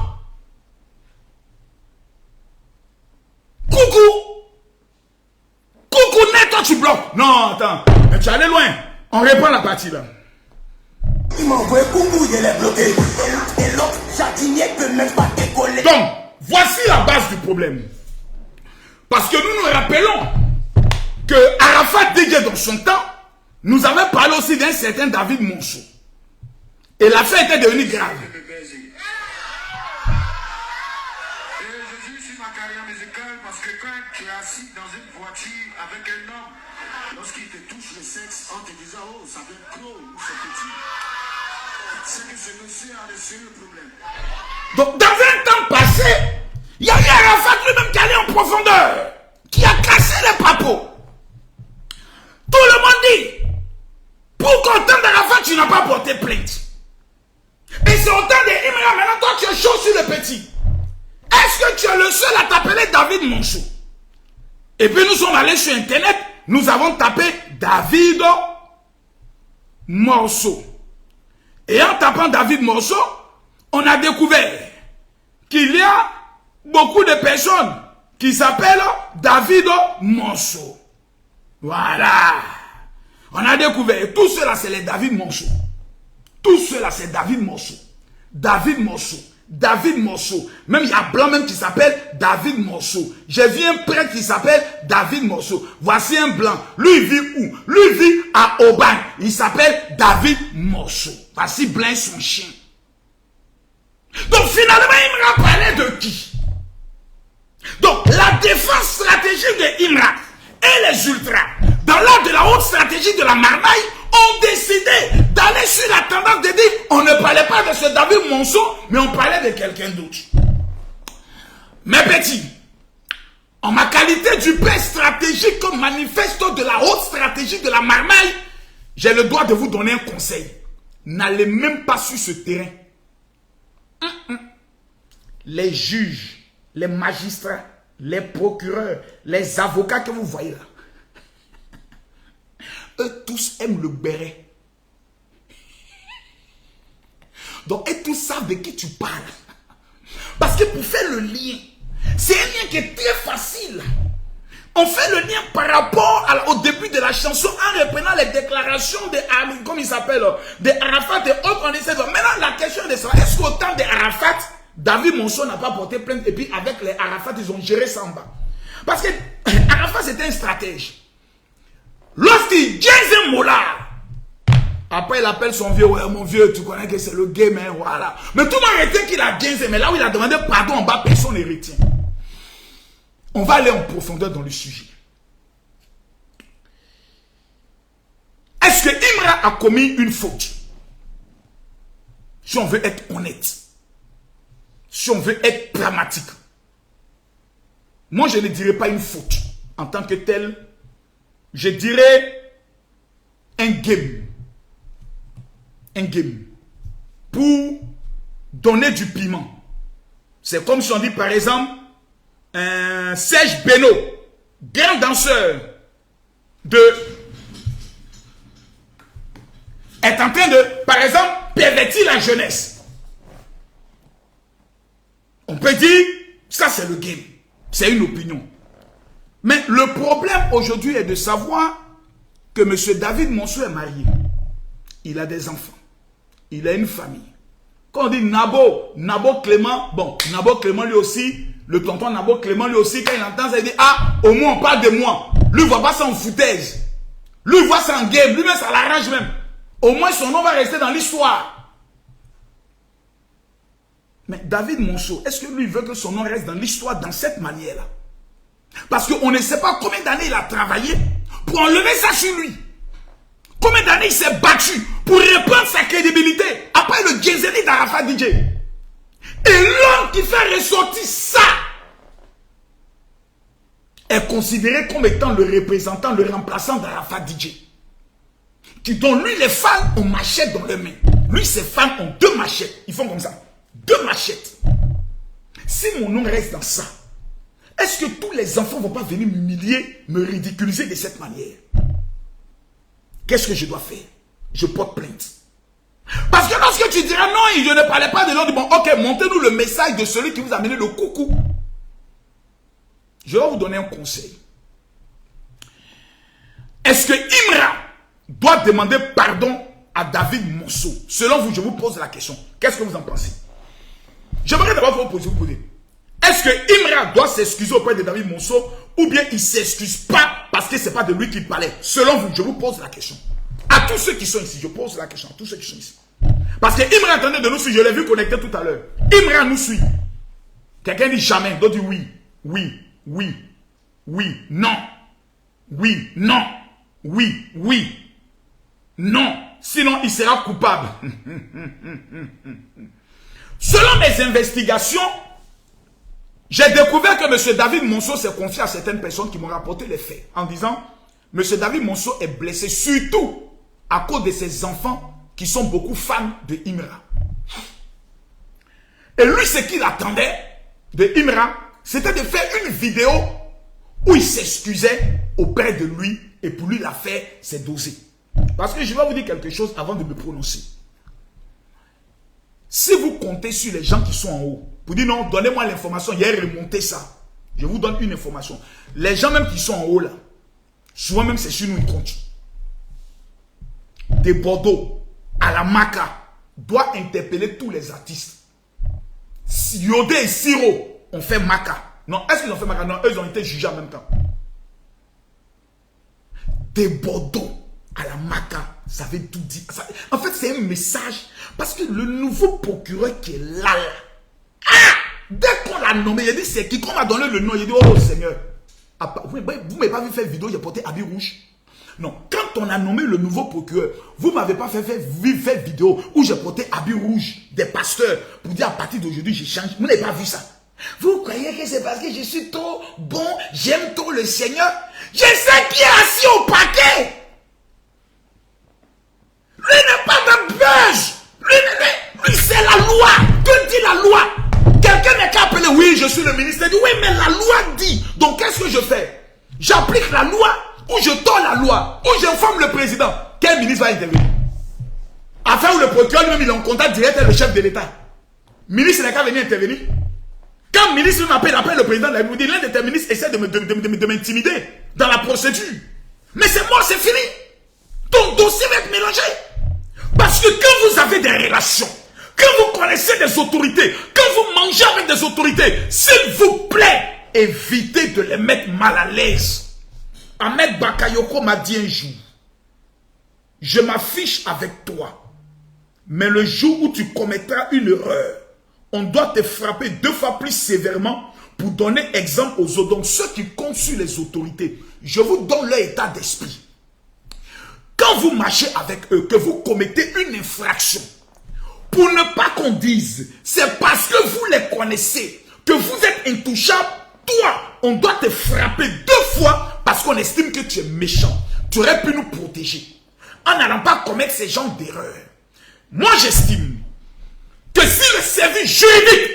A: Coucou net, toi tu bloques. Non, attends, mais tu es allé loin. On reprend la partie là.
B: Il m'a envoyé coucou, je l'ai bloqué. Et l'autre jardinier peut même pas décoller.
A: Donc, voici la base du problème. Parce que nous nous rappelons que Arafat Didier dans son temps nous avait parlé aussi d'un certain David Monceau. Et l'affaire était devenue grave.
C: Je suis sur ma carrière musicale parce que quand tu es assis dans une voiture avec un homme, lorsqu'il te touche le sexe en te disant oh ça fait gros ou c'est petit, c'est que ce monsieur a de sérieux problèmes.
A: Donc dans un temps passé, il y a eu Arafat lui-même qui allait en profondeur, qui a cassé les papos. Tout le monde dit, pour qu'au temps d'Arafat, tu n'as pas porté plainte. Et c'est au temps de Imra, maintenant toi tu es chaud sur le petit. Est-ce que tu es le seul à t'appeler David Monceau? Et puis nous sommes allés sur internet, nous avons tapé David Monceau. Et en tapant David Monceau, on a découvert qu'il y a beaucoup de personnes qui s'appellent David Monceau. Voilà. On a découvert, tout cela c'est les David Monceau. Tout cela c'est David Monceau. David Monceau. David Monceau. Même il y a blanc même qui s'appelle David Monceau. J'ai vu un prêtre qui s'appelle David Monceau. Voici un blanc. Lui il vit où? Lui il vit à Aubagne. Il s'appelle David Monceau. Voici blanc son chien. Donc finalement il me parlait de qui? Donc la défense stratégique de Imra et les ultras, dans l'ordre de la haute stratégie de la marmaille, ont décidé d'aller sur la tendance de dire on ne parlait pas de ce David Monceau, mais on parlait de quelqu'un d'autre. Mes petits, en ma qualité du père stratégique comme manifesto de la haute stratégie de la marmaille, j'ai le droit de vous donner un conseil. N'allez même pas sur ce terrain. Les juges, les magistrats, les procureurs, les avocats que vous voyez là, eux tous aiment le béret. Donc, eux tous savent de qui tu parles. Parce que pour faire le lien, c'est un lien qui est très facile. On fait le lien par rapport au début de la chanson en reprenant les déclarations de, comme il s'appelle, de Arafat et autres. On essaie de... Maintenant, la question est de savoir, est-ce qu'au temps de Arafat, David Monceau n'a pas porté plainte et puis avec les Arafat, ils ont géré ça en bas. Parce que Arafat, c'était un stratège. Lorsqu'il dit un molar, après il appelle son vieux, ouais, mon vieux, tu connais que c'est le game, hein, voilà. Mais tout le monde retient qu'il a 15, mais là où il a demandé pardon en bas, personne ne retient. On va aller en profondeur dans le sujet. Est-ce que Imra a commis une faute? Si on veut être honnête, si on veut être pragmatique, moi je ne dirais pas une faute en tant que telle, je dirais un game. Un game. Pour donner du piment. C'est comme si on dit par exemple, Serge Beno, grand danseur, est en train de, par exemple, pervertir la jeunesse. On peut dire, ça c'est le game. C'est une opinion. Mais le problème aujourd'hui est de savoir que M. David Monceau est marié. Il a des enfants. Il a une famille. Quand on dit Nabo Clément, bon, Nabo Clément lui aussi, le tonton Nabo Clément lui aussi, quand il entend ça, il dit, ah, au moins on parle de moi. Lui, il ne voit pas ça en foutaise. Lui, il voit ça en game. Lui-même, ça l'arrange même. Au moins, son nom va rester dans l'histoire. Mais David Monceau, est-ce que lui veut que son nom reste dans l'histoire dans cette manière-là? Parce qu'on ne sait pas combien d'années il a travaillé pour enlever ça sur lui. Combien d'années il s'est battu pour reprendre sa crédibilité après le Djezeli d'Arafat DJ. Et l'homme qui fait ressortir ça est considéré comme étant le représentant, le remplaçant d'Arafat DJ. Donc lui, les femmes ont machette dans les mains. Lui, ses femmes ont 2 machettes. Ils font comme ça. 2 machettes. Si mon nom reste dans ça, est-ce que tous les enfants ne vont pas venir m'humilier, me ridiculiser de cette manière? Qu'est-ce que je dois faire? Je porte plainte. Parce que lorsque tu diras non, je ne parlais pas de l'ordre, bon, ok, montez-nous le message de celui qui vous a amené le coucou. Je vais vous donner un conseil. Est-ce que Imra doit demander pardon à David Monceau? Selon vous, je vous pose la question. Qu'est-ce que vous en pensez? J'aimerais d'abord vous poser. Est-ce que Imra doit s'excuser auprès de David Monceau ou bien il ne s'excuse pas parce que ce n'est pas de lui qu'il parlait? Selon vous, je vous pose la question. À tous ceux qui sont ici, je pose la question à tous ceux qui sont ici. Parce que Imra est en train de nous suivre, je l'ai vu connecté tout à l'heure. Imra nous suit. Quelqu'un dit jamais, d'autres dit oui, oui, oui, oui, non, oui, non, oui, oui, non. Sinon, il sera coupable. Selon mes investigations, j'ai découvert que M. David Monceau s'est confié à certaines personnes qui m'ont rapporté les faits en disant M. David Monceau est blessé surtout à cause de ses enfants qui sont beaucoup fans de Imra. Et lui, ce qu'il attendait de Imra, c'était de faire une vidéo où il s'excusait auprès de lui et pour lui l'affaire s'est dosée. Parce que je vais vous dire quelque chose avant de me prononcer. Si vous comptez sur les gens qui sont en haut, pour dire non, donnez-moi l'information, il y a remonté ça. Je vous donne une information. Les gens même qui sont en haut là, souvent même c'est sur nous ils comptent. De Bordeaux à la Maca doit interpeller tous les artistes. Yodé et Siro ont fait Maca. Non, est-ce qu'ils ont fait Maca? Non, eux ils ont été jugés en même temps. De Bordeaux à la Maca, ça veut tout dire. Ça, en fait, c'est un message. Parce que le nouveau procureur qui est là, dès qu'on l'a nommé, il a dit c'est qui? Qu'on m'a donné le nom, il a dit oh Seigneur. Vous ne m'avez pas vu faire vidéo, il a porté habit rouge. Non, quand on a nommé le nouveau procureur, vous ne m'avez pas fait vidéo où j'ai porté habit rouge des pasteurs pour dire à partir d'aujourd'hui je change. Vous n'avez pas vu ça. Vous croyez que c'est parce que je suis trop bon, j'aime trop le Seigneur? Je sais qui est assis au paquet. Lui n'est pas de buzz. Lui c'est la loi. Que dit la loi? Quelqu'un n'est qu'à appeler, oui, je suis le ministre. Il dit, oui, mais la loi dit. Donc, qu'est-ce que je fais? J'applique la loi ou je tords la loi ou j'informe le président. Quel ministre va intervenir? Afin où le procureur lui-même, il est en contact direct avec le chef de l'État. Le ministre n'est qu'à venir intervenir. Quand un ministre m'appelle le président de la République. L'un de tes ministres essaie de m'intimider dans la procédure. Mais c'est mort, c'est fini. Ton dossier va être mélangé. Parce que quand vous avez des relations, quand vous connaissez des autorités, quand vous mangez avec des autorités, s'il vous plaît, évitez de les mettre mal à l'aise. Ahmed Bakayoko m'a dit un jour, je m'affiche avec toi, mais le jour où tu commettras une erreur, on doit te frapper 2 fois plus sévèrement pour donner exemple aux autres. Donc ceux qui comptent sur les autorités, je vous donne leur état d'esprit. Quand vous marchez avec eux, que vous commettez une infraction, pour ne pas qu'on dise, c'est parce que vous les connaissez, que vous êtes intouchable, toi, on doit te frapper 2 fois parce qu'on estime que tu es méchant. Tu aurais pu nous protéger en n'allant pas commettre ces genres d'erreurs. Moi, j'estime que si le service juridique,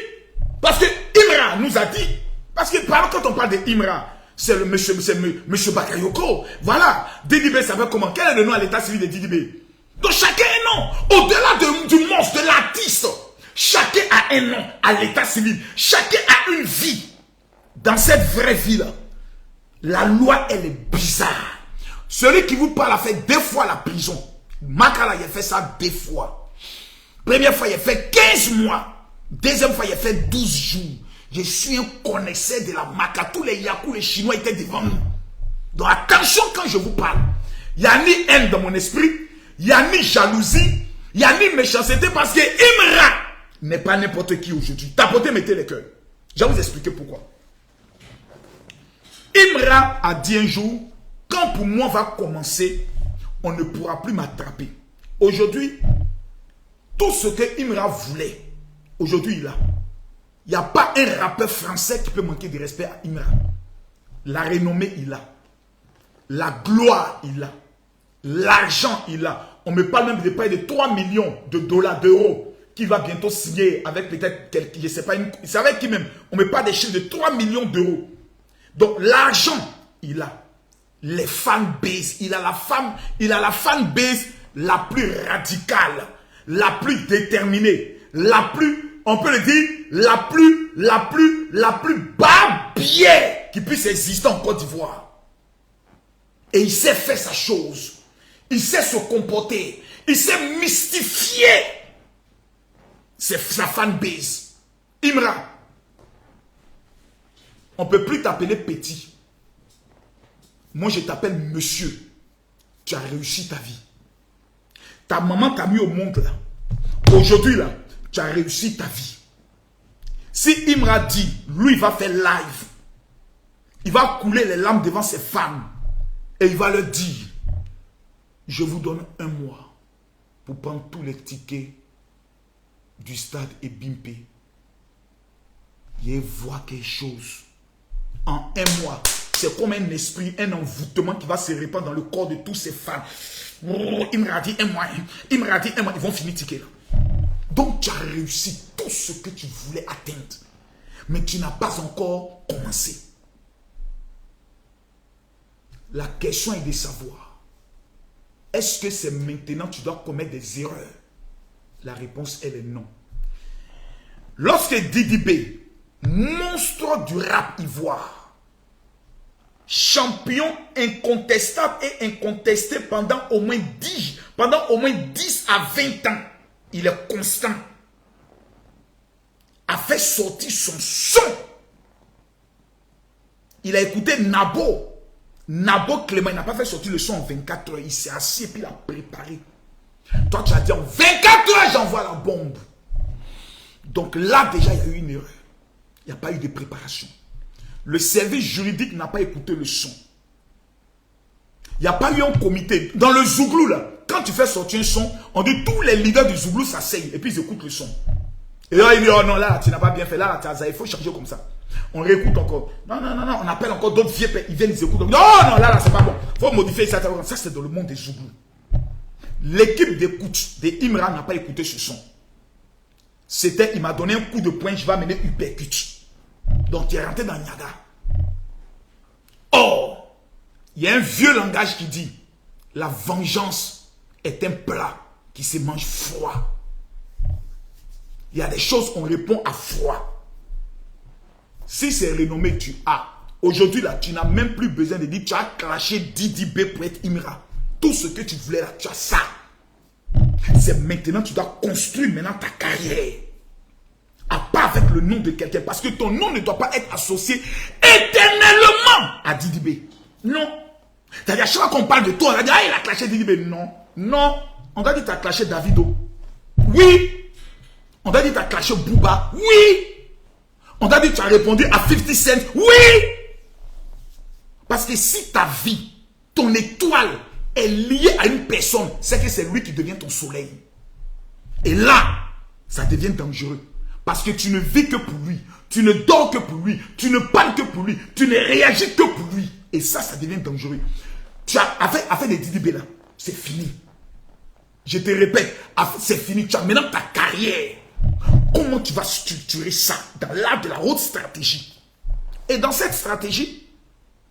A: parce que Imra nous a dit, parce que quand on parle de Imra, c'est le monsieur Bakayoko. Voilà. Didibé savait comment. Quel est le nom à l'état civil de Didibé? Donc chacun a un nom. Au-delà du monstre, de l'artiste, chacun a un nom à l'état civil. Chacun a une vie. Dans cette vraie vie-là, la loi, elle est bizarre. Celui qui vous parle a fait 2 fois la prison. Makala, il a fait ça 2 fois. Première fois, il a fait 15 mois. Deuxième fois, il a fait 12 jours. Je suis un connaisseur de la maca. Tous les Yakou, les Chinois étaient devant nous. Donc attention quand je vous parle. Il n'y a ni haine dans mon esprit. Il n'y a ni jalousie. Il n'y a ni méchanceté. Parce que Imra n'est pas n'importe qui aujourd'hui. Tapotez, mettez les cœurs. Je vais vous expliquer pourquoi. Imra a dit un jour, quand pour moi va commencer, on ne pourra plus m'attraper. Aujourd'hui, tout ce que Imra voulait, aujourd'hui il a. Il n'y a pas un rappeur français qui peut manquer de respect à Imra. La renommée, il a. La gloire, il a. L'argent, il a. On me parle même de près de 3 millions de dollars, d'euros, qui va bientôt signer avec peut-être quelqu'un, je ne sais pas, c'est avec qui même. On me parle des chiffres de 3 millions d'euros. Donc l'argent, il a. Les fanbases, il a la fanbase la plus radicale, la plus déterminée, la plus, on peut le dire, la plus barbière qui puisse exister en Côte d'Ivoire. Et il sait faire sa chose. Il sait se comporter. Il sait mystifier sa fanbase. Imra, on ne peut plus t'appeler petit. Moi, je t'appelle monsieur. Tu as réussi ta vie. Ta maman t'a mis au monde là. Aujourd'hui là, tu as réussi ta vie. Si Imra dit, lui il va faire live, il va couler les larmes devant ses fans et il va leur dire, je vous donne 1 mois pour prendre tous les tickets du stade et Bimpe. Et voir quelque chose. En 1 mois, c'est comme un esprit, un envoûtement qui va se répandre dans le corps de tous ces fans. Imra dit 1 mois, Imra dit 1 mois, ils vont finir ticket là. Donc tu as réussi tout ce que tu voulais atteindre. Mais tu n'as pas encore commencé. La question est de savoir, est-ce que c'est maintenant que tu dois commettre des erreurs? La réponse, elle est non. Lorsque Didibé, monstre du rap ivoire, champion incontestable et incontesté pendant au moins 10 à 20 ans, il est constant, a fait sortir son son. Il a écouté Nabo Clément, il n'a pas fait sortir le son en 24 heures. Il s'est assis et puis il a préparé. Toi, tu as dit en 24 heures, j'envoie la bombe. Donc là, déjà, il y a eu une erreur. Il n'y a pas eu de préparation. Le service juridique n'a pas écouté le son. Il n'y a pas eu un comité. Dans le Zouglou, là, quand tu fais sortir un son, on dit tous les leaders du Zouglou s'asseyent et puis ils écoutent le son. Et là, il dit, oh non, là, tu n'as pas bien fait. Là, il faut changer comme ça. On réécoute encore. Non, on appelle encore d'autres vieux. Ils viennent, ils écoutent. Non, là, c'est pas bon. Il faut modifier ça. Ça, c'est dans le monde des Zouglou. L'équipe d'écoute de Imra n'a pas écouté ce son. C'était, il m'a donné un coup de poing, je vais amener uppercut. Donc, tu es rentré dans Niaga. Or, il y a un vieux langage qui dit, la vengeance est un plat qui se mange froid. Il y a des choses, on répond à froid. Si c'est renommé, tu as. Aujourd'hui, là, tu n'as même plus besoin de dire tu as clashé Didi B pour être Imra. Tout ce que tu voulais là, tu as ça. C'est maintenant que tu dois construire maintenant ta carrière. À part avec le nom de quelqu'un. Parce que ton nom ne doit pas être associé éternellement à Didi B. Non. C'est-à-dire, chaque fois qu'on parle de toi, on va dire, ah, il a clashé Didi B. Non. Non. On doit dire que tu as clashé Davido. Oui. On doit dire que tu as clashé Booba. Oui. On doit dire que tu as répondu à 50 Cent. Oui. Parce que si ta vie, ton étoile est liée à une personne, c'est que c'est lui qui devient ton soleil. Et là, ça devient dangereux. Parce que tu ne vis que pour lui. Tu ne dors que pour lui. Tu ne parles que pour lui. Tu ne réagis que pour lui. Et ça devient dangereux. Tu as avec les Didi B là, c'est fini. Je te répète, c'est fini. Tu as maintenant ta carrière. Comment tu vas structurer ça dans l'art de la haute stratégie? Et dans cette stratégie,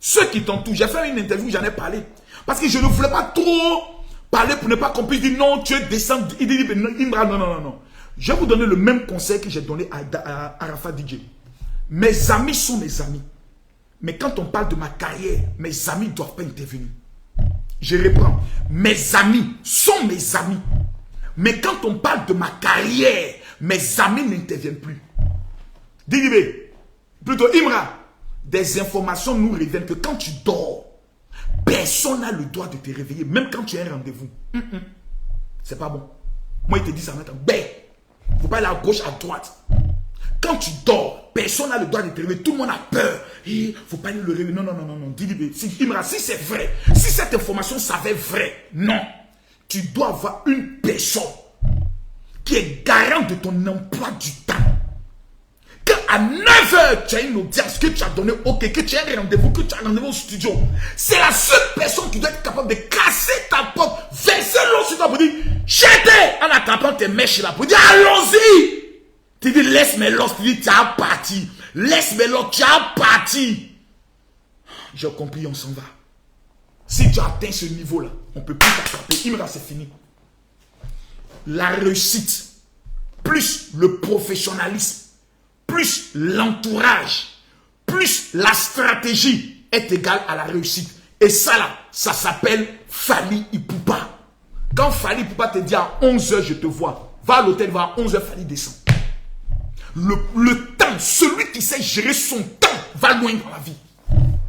A: ceux qui t'entourent, j'ai fait une interview, j'en ai parlé. Parce que je ne voulais pas trop parler pour ne pas qu'on puisse dire non, tu es descendant. Non. Je vais vous donner le même conseil que j'ai donné à Arafat DJ. Mes amis sont mes amis. Mais quand on parle de ma carrière, mes amis ne doivent pas intervenir. Je reprends. Mes amis sont mes amis. Mais quand on parle de ma carrière, mes amis n'interviennent plus. Didi, plutôt Imra, des informations nous révèlent que quand tu dors, personne n'a le droit de te réveiller, même quand tu as un rendez-vous. C'est pas bon. Moi, il te dit ça maintenant. Il ne faut pas aller à gauche, à droite. Quand tu dors, personne n'a le droit de te réveiller. Tout le monde a peur. Il ne faut pas aller le réveiller. Non. Didi, Imra, si c'est vrai, si cette information s'avère vraie, non. Tu dois avoir une personne qui est garante de ton emploi du temps. Quand à 9h, tu as une audience que tu as donné, ok, que tu as un rendez-vous, que tu as un rendez-vous au studio, c'est la seule personne qui doit être capable de casser ta porte, verser l'eau sur toi pour dire, jetez en attrapant tes mèches là, pour dire, allons-y. Tu dis, laisse-moi l'os, tu dis, tu as parti. Laisse-moi l'os, tu as parti. J'ai compris, on s'en va. Si tu as atteint ce niveau-là, on ne peut plus t'attraper. Imra, c'est fini. La réussite, plus le professionnalisme, plus l'entourage, plus la stratégie est égale à la réussite. Et ça là, ça s'appelle Fally Ipupa. Quand Fally Ipupa te dit à 11h, je te vois, va à l'hôtel, va à 11h, Fally descend. Le temps, celui qui sait gérer son temps, va loin dans la vie.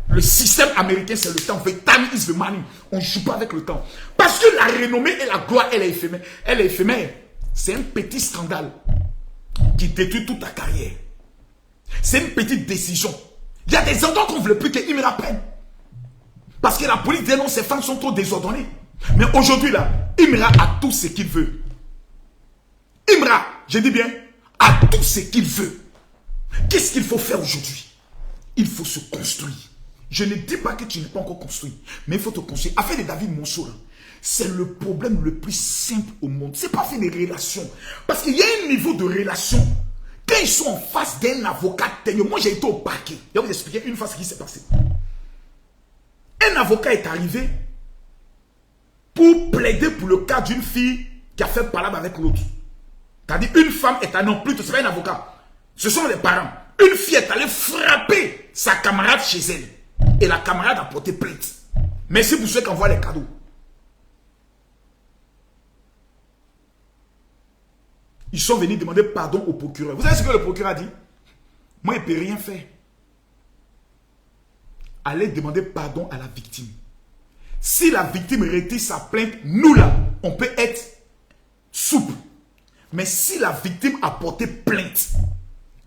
A: Le système américain, c'est le temps. Time is the money. On ne joue pas avec le temps. Parce que la renommée et la gloire, elle est éphémère. Elle est éphémère. C'est un petit scandale qui détruit toute ta carrière. C'est une petite décision. Il y a des endroits qu'on ne veut plus que Imra prenne. Parce que la police dit non, ces femmes sont trop désordonnées. Mais aujourd'hui, là, Imra a tout ce qu'il veut. Imra, je dis bien, a tout ce qu'il veut. Qu'est-ce qu'il faut faire aujourd'hui? Il faut se construire. Je ne dis pas que tu n'es pas encore construit, mais il faut te construire. Affaire de David Monceau, c'est le problème le plus simple au monde. Ce n'est pas fait des relations. Parce qu'il y a un niveau de relation. Quand ils sont en face d'un avocat, moi j'ai été au parquet. Je vais vous expliquer une fois ce qui s'est passé. Un avocat est arrivé pour plaider pour le cas d'une fille qui a fait palabre avec l'autre. C'est-à-dire une femme est allée, non plutôt, ce n'est pas un avocat. Ce sont les parents. Une fille est allée frapper sa camarade chez elle. Et la camarade a porté plainte. Merci pour ceux qui envoient les cadeaux. Ils sont venus demander pardon au procureur. Vous savez ce que le procureur a dit? Moi, il ne peut rien faire. Allez demander pardon à la victime. Si la victime retire sa plainte, nous là, on peut être souple. Mais si la victime a porté plainte,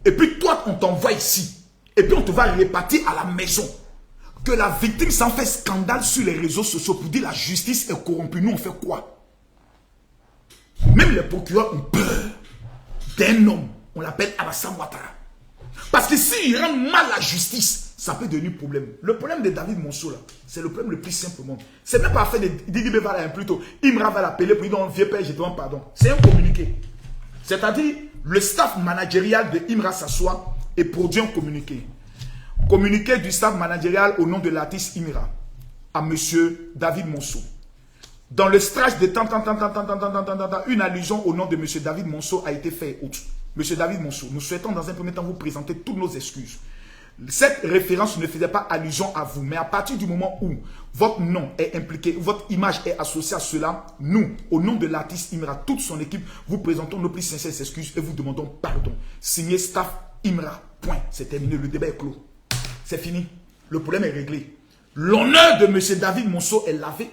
A: et puis toi, on t'envoie ici, et puis on te va répartir à la maison, que la victime s'en fait scandale sur les réseaux sociaux pour dire la justice est corrompue, nous on fait quoi? Même les procureurs ont peur d'un homme, on l'appelle Alassane Ouattara. Parce que s'il rend mal la justice, ça peut devenir problème. Le problème de David Monceau, là, c'est le problème le plus simple au monde. C'est même pas fait de Didi B va plutôt. Imra va l'appeler pour dire non, vieux père, je te demande pardon. C'est un communiqué. C'est-à-dire, le staff managérial de Imra s'assoit et produit un communiqué. Communiqué du staff managérial au nom de l'artiste Imra à monsieur David Monceau. Dans le strash de une allusion au nom de monsieur David Monceau a été faite. Monsieur David Monceau, nous souhaitons dans un premier temps vous présenter toutes nos excuses. Cette référence ne faisait pas allusion à vous. Mais à partir du moment où votre nom est impliqué, votre image est associée à cela, nous, au nom de l'artiste Imra, toute son équipe, vous présentons nos plus sincères excuses et vous demandons pardon. Signé staff Imra. Point. C'est terminé. Le débat est clos. C'est fini. Le problème est réglé. L'honneur de M. David Monceau est lavé.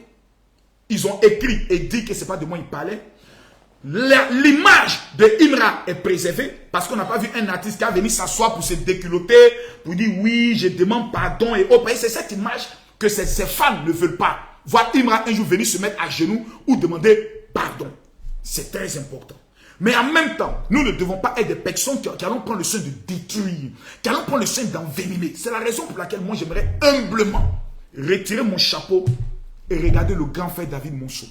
A: Ils ont écrit et dit que ce n'est pas de moi il parlait. L'image de Imra est préservée parce qu'on n'a pas vu un artiste qui a venu s'asseoir pour se déculotter, pour dire oui, je demande pardon et autres. C'est cette image que ses fans ne veulent pas. Voir Imra un jour venir se mettre à genoux ou demander pardon. C'est très important. Mais en même temps, nous ne devons pas être des personnes qui allons prendre le soin de détruire, qui allons prendre le soin d'envenimer. C'est la raison pour laquelle moi j'aimerais humblement retirer mon chapeau et regarder le grand frère David Monceau.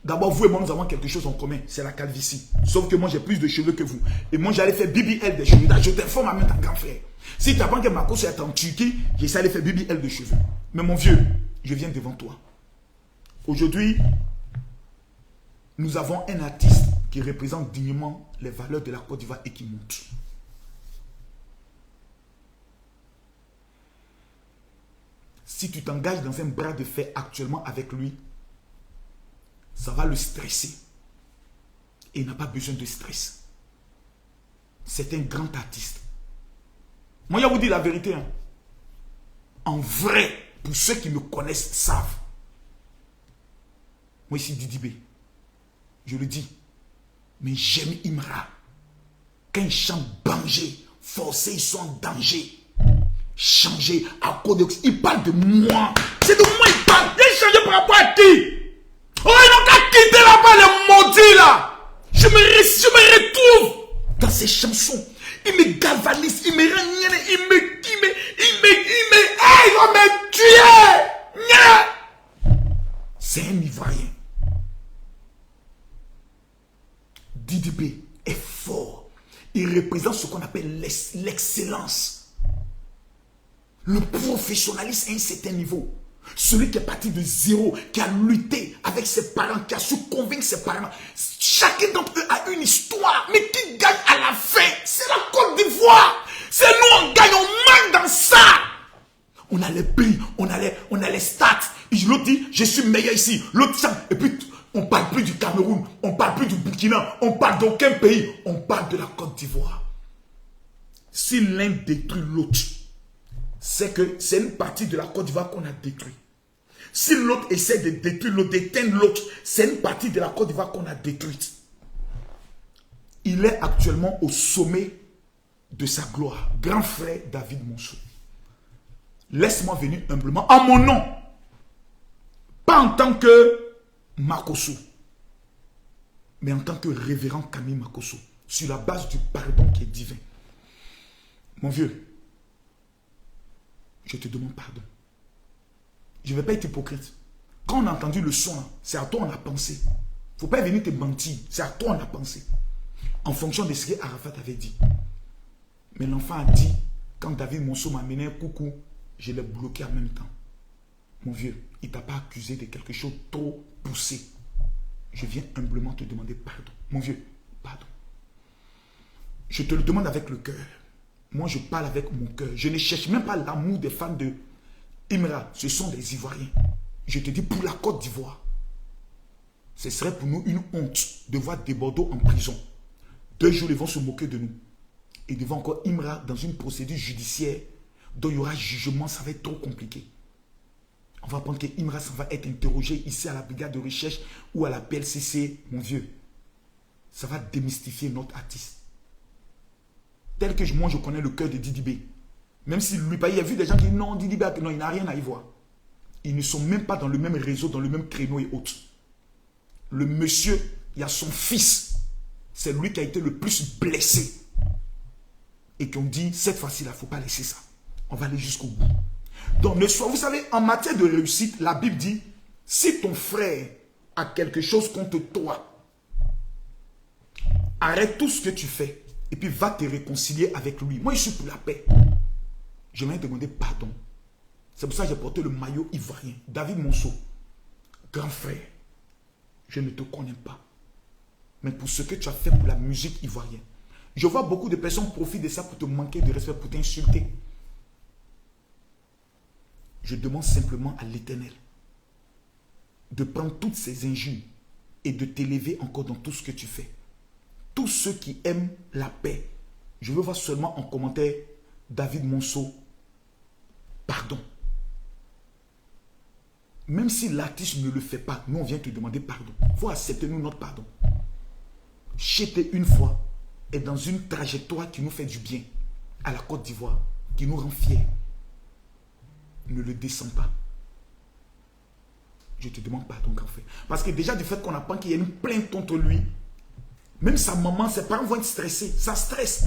A: D'abord, vous et moi, nous avons quelque chose en commun. C'est la calvitie. Sauf que moi, j'ai plus de cheveux que vous. Et moi, j'allais faire BBL des cheveux. Je t'informe en même temps, grand frère. Si tu apprends que Makosso est en Turquie, j'essaie de faire BBL de cheveux. Mais mon vieux, je viens devant toi. Aujourd'hui, nous avons un artiste qui représente dignement les valeurs de la Côte d'Ivoire et qui monte. Si tu t'engages dans un bras de fer actuellement avec lui, ça va le stresser. Et il n'a pas besoin de stress. C'est un grand artiste. Moi, je vais vous dire la vérité. Hein. En vrai, pour ceux qui me connaissent, savent. Moi, ici, Didi B, je le dis. Mais j'aime Imra. Quand il chante Banger, forcé, ils sont en danger. Changer à cause de... Il parle de moi. C'est de moi il parle. Il a changé par rapport à qui? Oh, ils n'ont qu'à quitter là-bas les maudits là. Je me retrouve dans ces chansons. Il me galvanise, il me rend, il va me tuer. C'est un Ivoirien. Didi B est fort. Il représente ce qu'on appelle l'excellence. Le professionnalisme à un certain niveau. Celui qui est parti de zéro, qui a lutté avec ses parents, qui a su convaincre ses parents. Chacun d'entre eux a une histoire, mais qui gagne à la fin? C'est la Côte d'Ivoire. C'est nous, on gagne, on manque dans ça. On a les prix, on a les stats. L'autre dit, je suis meilleur ici. L'autre ça. Et puis, on ne parle plus du Cameroun, on ne parle plus du Burkina, on ne parle d'aucun pays. On parle de la Côte d'Ivoire. Si l'un détruit l'autre, c'est que c'est une partie de la Côte d'Ivoire qu'on a détruit. Si l'autre essaie de détruire l'autre, d'éteindre l'autre, c'est une partie de la Côte d'Ivoire qu'on a détruite. Il est actuellement au sommet de sa gloire. Grand frère David Monceau. Laisse-moi venir humblement en mon nom. Pas en tant que Makosso, mais en tant que révérend Camille Makosso. Sur la base du pardon qui est divin. Mon vieux, je te demande pardon. Je ne vais pas être hypocrite. Quand on a entendu le son, c'est à toi on a pensé. Il ne faut pas venir te mentir. C'est à toi on a pensé. En fonction de ce que Arafat avait dit. Mais l'enfant a dit, quand David Monceau m'a amené un coucou, je l'ai bloqué en même temps. Mon vieux, il ne t'a pas accusé de quelque chose trop poussé. Je viens humblement te demander pardon. Mon vieux, pardon. Je te le demande avec le cœur. Moi, je parle avec mon cœur. Je ne cherche même pas l'amour des fans de Imra. Ce sont des Ivoiriens. Je te dis, pour la Côte d'Ivoire, ce serait pour nous une honte de voir des Bordeaux en prison. 2 jours, ils vont se moquer de nous. Et devant encore Imra dans une procédure judiciaire dont il y aura jugement, ça va être trop compliqué. On va apprendre que Imra va être interrogé ici à la brigade de recherche ou à la PLCC, mon vieux. Ça va démystifier notre artiste. Tel que moi je connais le cœur de Didi B. Même si lui, il y a vu des gens qui disent non, Didi B, non, il n'a rien à y voir. Ils ne sont même pas dans le même réseau, dans le même créneau et autres. Le monsieur, il y a son fils. C'est lui qui a été le plus blessé. Et qui ont dit, cette fois-ci, il ne faut pas laisser ça. On va aller jusqu'au bout. Donc, vous savez, en matière de réussite, la Bible dit, si ton frère a quelque chose contre toi, arrête tout ce que tu fais et puis va te réconcilier avec lui. Moi, je suis pour la paix. Je vais demander pardon. C'est pour ça que j'ai porté le maillot ivoirien. David Monceau, grand frère, je ne te connais pas. Mais pour ce que tu as fait pour la musique ivoirienne, Je vois beaucoup de personnes profiter de ça pour te manquer de respect, pour t'insulter. Je demande simplement à l'Éternel de prendre toutes ces injures et de t'élever encore dans tout ce que tu fais. Tous ceux qui aiment la paix, je veux voir seulement en commentaire David Monceau, pardon. Même si l'artiste ne le fait pas, nous on vient te demander pardon. Il faut accepter nous notre pardon. Chété une fois est dans une trajectoire qui nous fait du bien à la Côte d'Ivoire, qui nous rend fiers. Ne le descends pas. Je te demande pardon, grand frère. Parce que déjà du fait qu'on apprend qu'il y a une plainte contre lui, même sa maman, ses parents vont être stressés. Ça stresse.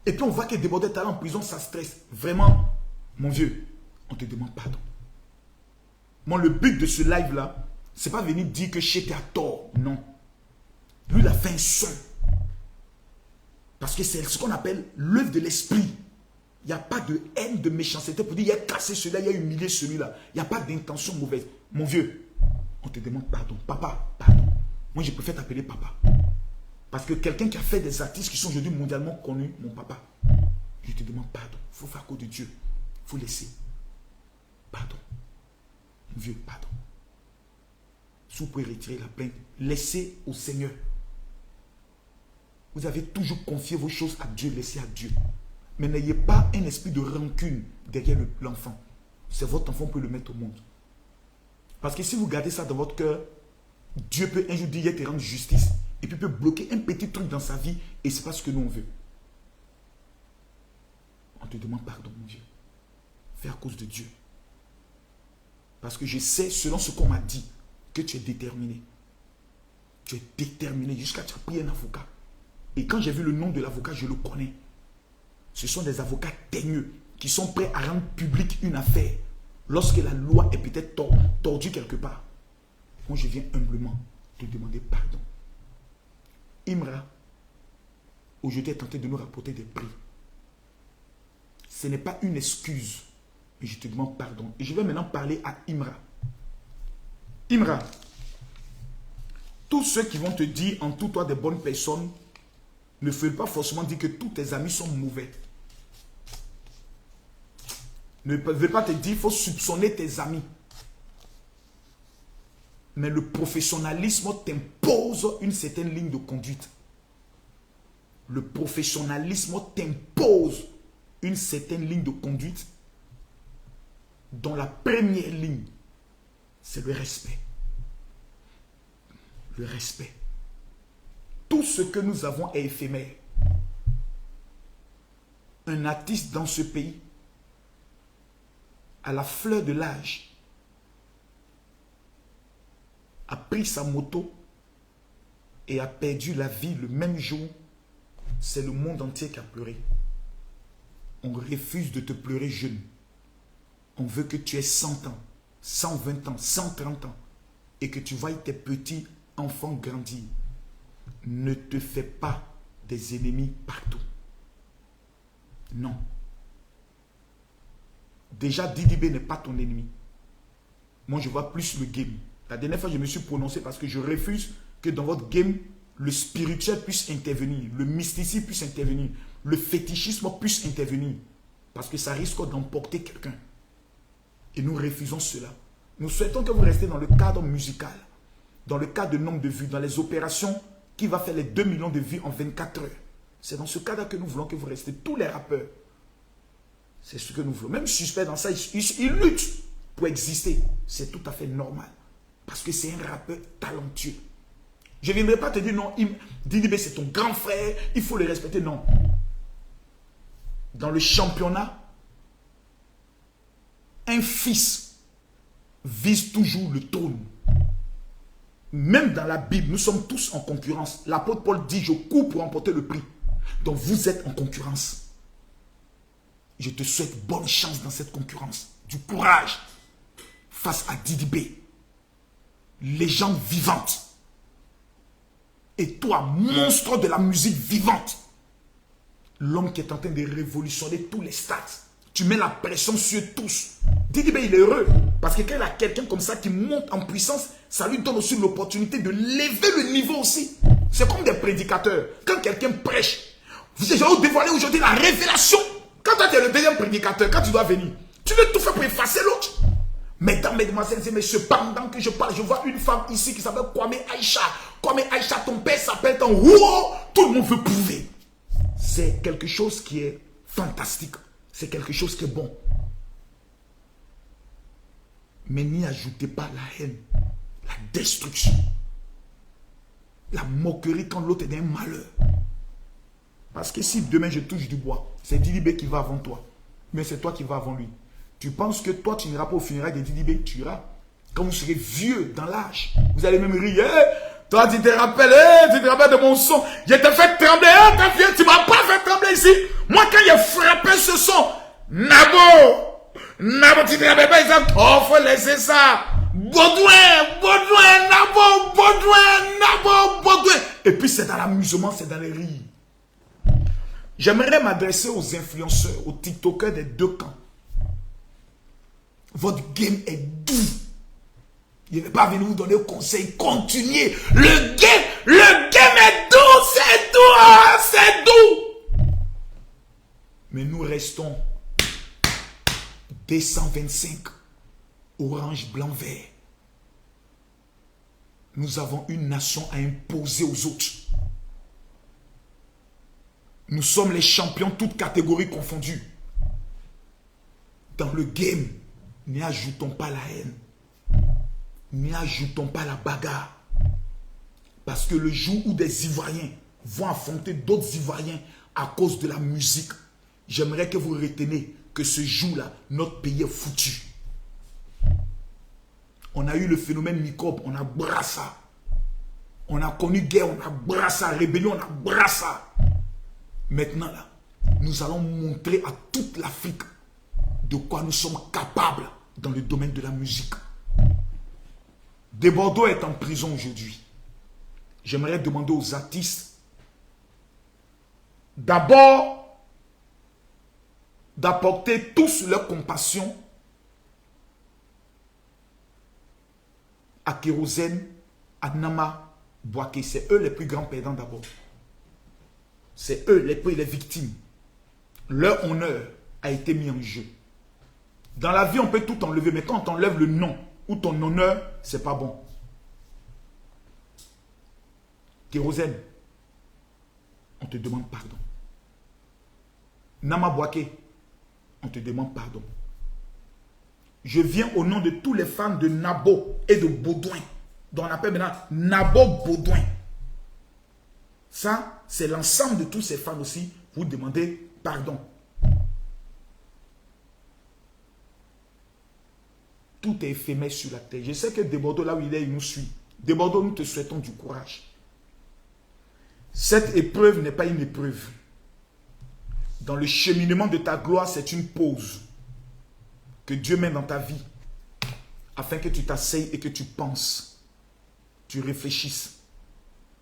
A: Et puis on voit qu'il débordait talent en prison, ça stresse. Vraiment, mon vieux, on te demande pardon. Moi, le but de ce live-là, c'est pas venir dire que Chété a tort. Non. Lui, il a fait un seul. Parce que c'est ce qu'on appelle l'œuvre de l'esprit. Il n'y a pas de haine, de méchanceté pour dire il a cassé celui-là, il a humilié celui-là. Il n'y a pas d'intention mauvaise. Mon vieux, on te demande pardon. Papa, pardon. Moi, je préfère t'appeler papa. Parce que quelqu'un qui a fait des artistes qui sont aujourd'hui mondialement connus, mon papa, je te demande pardon. Il faut faire cause de Dieu. Il faut laisser. Pardon. Mon vieux, pardon. Si vous pouvez retirer la plainte, laissez au Seigneur. Vous avez toujours confié vos choses à Dieu, laissez à Dieu. Mais n'ayez pas un esprit de rancune derrière l'enfant. C'est votre enfant, vous pouvez le mettre au monde. Parce que si vous gardez ça dans votre cœur, Dieu peut un jour dire, il te rendre justice, et puis peut bloquer un petit truc dans sa vie, et ce n'est pas ce que nous on veut. On te demande pardon, mon Dieu. Fais à cause de Dieu. Parce que je sais, selon ce qu'on m'a dit, que tu es déterminé. Tu es déterminé jusqu'à tu as pris un avocat. Et quand j'ai vu le nom de l'avocat, je le connais. Ce sont des avocats teigneux qui sont prêts à rendre publique une affaire lorsque la loi est peut-être tordue quelque part. Moi, je viens humblement te demander pardon. Imra, aujourd'hui, est tenté de nous rapporter des prix. Ce n'est pas une excuse, mais je te demande pardon. Et je vais maintenant parler à Imra. Imra, tous ceux qui vont te dire en tout toi des bonnes personnes, ne veulent pas forcément dire que tous tes amis sont mauvais. Ne veulent pas te dire qu'il faut soupçonner tes amis. Mais le professionnalisme t'impose une certaine ligne de conduite. Le professionnalisme t'impose une certaine ligne de conduite dont la première ligne, c'est le respect. Le respect. Tout ce que nous avons est éphémère. Un artiste dans ce pays, à la fleur de l'âge, a pris sa moto et a perdu la vie le même jour. C'est le monde entier qui a pleuré. On refuse de te pleurer jeune. On veut que tu aies 100 ans, 120 ans, 130 ans et que tu voies tes petits enfants grandir. Ne te fais pas des ennemis partout. Non. Déjà, Didi B n'est pas ton ennemi. Moi, je vois plus le game. La dernière fois, je me suis prononcé parce que je refuse que dans votre game, le spirituel puisse intervenir, le mysticisme puisse intervenir, le fétichisme puisse intervenir. Parce que ça risque d'emporter quelqu'un. Et nous refusons cela. Nous souhaitons que vous restiez dans le cadre musical, dans le cadre de nombre de vues, dans les opérations qui va faire les 2 millions de vues en 24 heures. C'est dans ce cadre que nous voulons que vous restiez. Tous les rappeurs, c'est ce que nous voulons. Même suspect dans ça, ils luttent pour exister. C'est tout à fait normal. Parce que c'est un rappeur talentueux. Je ne viendrai pas te dire non, Didi B c'est ton grand frère, il faut le respecter. Non. Dans le championnat, un fils vise toujours le trône. Même dans la Bible, nous sommes tous en concurrence. L'apôtre Paul dit, je cours pour remporter le prix. Donc vous êtes en concurrence. Je te souhaite bonne chance dans cette concurrence. Du courage face à Didi B. Légende vivante. Et toi, monstre de la musique vivante. L'homme qui est en train de révolutionner tous les stades. Tu mets la pression sur tous. Didi B, il est heureux. Parce que quand il a quelqu'un comme ça qui monte en puissance, ça lui donne aussi l'opportunité de lever le niveau aussi. C'est comme des prédicateurs. Quand quelqu'un prêche, Je vais vous dévoiler aujourd'hui la révélation. Quand tu es le deuxième prédicateur, quand tu dois venir, tu veux tout faire pour effacer l'autre. Mesdames, mesdemoiselles et messieurs, pendant que je parle, je vois une femme ici qui s'appelle Kwame Aïcha. Kwame Aïcha, ton père s'appelle ton Wouo. Tout le monde veut prouver. C'est quelque chose qui est fantastique. C'est quelque chose qui est bon. Mais n'y ajoutez pas la haine, la destruction, la moquerie quand l'autre est d'un malheur. Parce que si demain je touche du bois, c'est Didibé qui va avant toi. Mais c'est toi qui vas avant lui. Tu penses que toi, tu n'iras pas au funérailles de Didibé, tu iras. Quand vous serez vieux dans l'âge, vous allez même rire. Hey, toi, tu te rappelles de mon son. Je t'ai fait trembler. Hey, t'es vieux, tu m'as pas fait trembler ici. Moi, quand j'ai frappé ce son, Nabo, tu te rappelles pas, exemple, oh, faut laisser ça. Baudouin, Nabo. Et puis, c'est dans l'amusement, c'est dans les rires. J'aimerais m'adresser aux influenceurs, aux TikTokers des deux camps. Votre game est doux. Je ne vais pas venir vous donner conseil. Continuez. Le game est doux. C'est doux. Mais nous restons 225 orange, blanc, vert. Nous avons une nation à imposer aux autres. Nous sommes les champions, toutes catégories confondues. Dans le game, n'y ajoutons pas la haine. N'y ajoutons pas la bagarre. Parce que le jour où des Ivoiriens vont affronter d'autres Ivoiriens à cause de la musique, j'aimerais que vous reteniez que ce jour-là, notre pays est foutu. On a eu le phénomène microbe, on a Brassa. On a connu guerre, on a Brassa. Rébellion, on a Brassa. Maintenant, là, nous allons montrer à toute l'Afrique de quoi nous sommes capables dans le domaine de la musique. Debordo est en prison aujourd'hui. J'aimerais demander aux artistes d'abord d'apporter tous leur compassion à Kérosène, à Nama Bouaké. C'est eux les plus grands perdants d'abord. C'est eux les victimes. Leur honneur a été mis en jeu. Dans la vie, on peut tout enlever, mais quand on enlève le nom ou ton honneur, c'est pas bon. Kérosène, on te demande pardon. Nama Bouaké, on te demande pardon. Je viens au nom de tous les fans de Nabo et de Baudouin, dont on appelle maintenant Nabo Baudouin. Ça, c'est l'ensemble de tous ces fans aussi. Vous demandez pardon. Tout est éphémère sur la terre. Je sais que Debordo, là où il est, il nous suit. Debordo, nous te souhaitons du courage. Cette épreuve n'est pas une épreuve. Dans le cheminement de ta gloire, c'est une pause que Dieu met dans ta vie afin que tu t'asseyes et que tu penses, tu réfléchisses.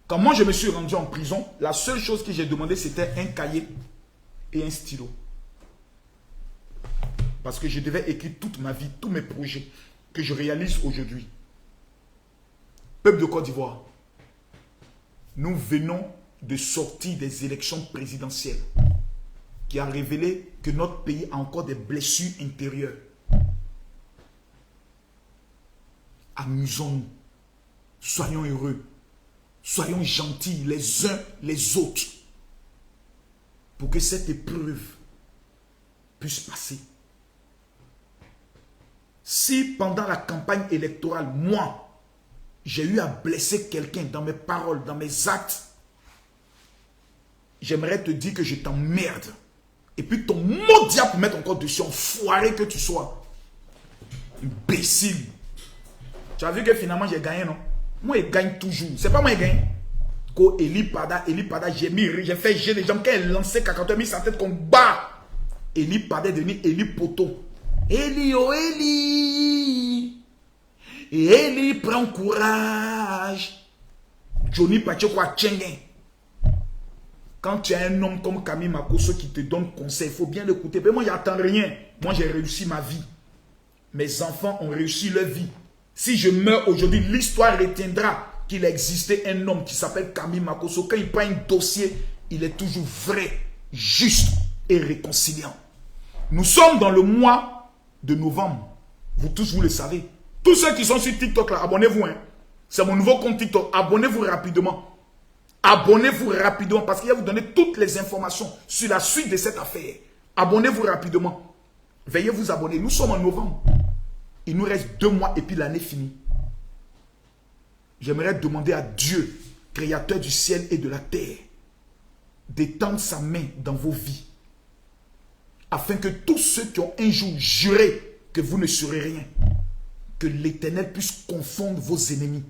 A: Quand moi je me suis rendu en prison, la seule chose que j'ai demandé, c'était un cahier et un stylo. Parce que je devais écrire toute ma vie, tous mes projets que je réalise aujourd'hui. Peuple de Côte d'Ivoire, nous venons de sortir des élections présidentielles qui a révélé que notre pays a encore des blessures intérieures. Amusons-nous, soyons heureux, soyons gentils les uns les autres pour que cette épreuve puisse passer. Si pendant la campagne électorale, moi, j'ai eu à blesser quelqu'un dans mes paroles, dans mes actes, j'aimerais te dire que je t'emmerde. Et puis ton mot diable pour mettre encore dessus, enfoiré que tu sois. Imbécile. Tu as vu que finalement j'ai gagné, non? Moi, je gagne toujours. C'est pas moi qui gagne. Quand Eli Pada, j'ai fait j'ai les gens quand elle lançait Kakato, mis sa tête comme bas. Eli Pada est devenu Eli Poto. Eli, oh Eli. Et Eli prend courage. Johnny Pachekwa Tchengen. Quand tu as un homme comme Camille Makosso qui te donne conseil, il faut bien l'écouter. Mais moi, je n'attends rien. Moi, j'ai réussi ma vie. Mes enfants ont réussi leur vie. Si je meurs aujourd'hui, l'histoire retiendra qu'il existait un homme qui s'appelle Camille Makosso. Quand il prend un dossier, il est toujours vrai, juste et réconciliant. Nous sommes dans le mois de novembre. Vous tous, vous le savez. Tous ceux qui sont sur TikTok, là, abonnez-vous. Hein. C'est mon nouveau compte TikTok. Abonnez-vous rapidement. Abonnez-vous rapidement parce qu'il va vous donner toutes les informations sur la suite de cette affaire. Abonnez-vous rapidement. Veuillez vous abonner. Nous sommes en novembre. Il nous reste 2 mois et puis l'année finie. J'aimerais demander à Dieu, créateur du ciel et de la terre, d'étendre sa main dans vos vies. Afin que tous ceux qui ont un jour juré que vous ne serez rien, que l'Éternel puisse confondre vos ennemis.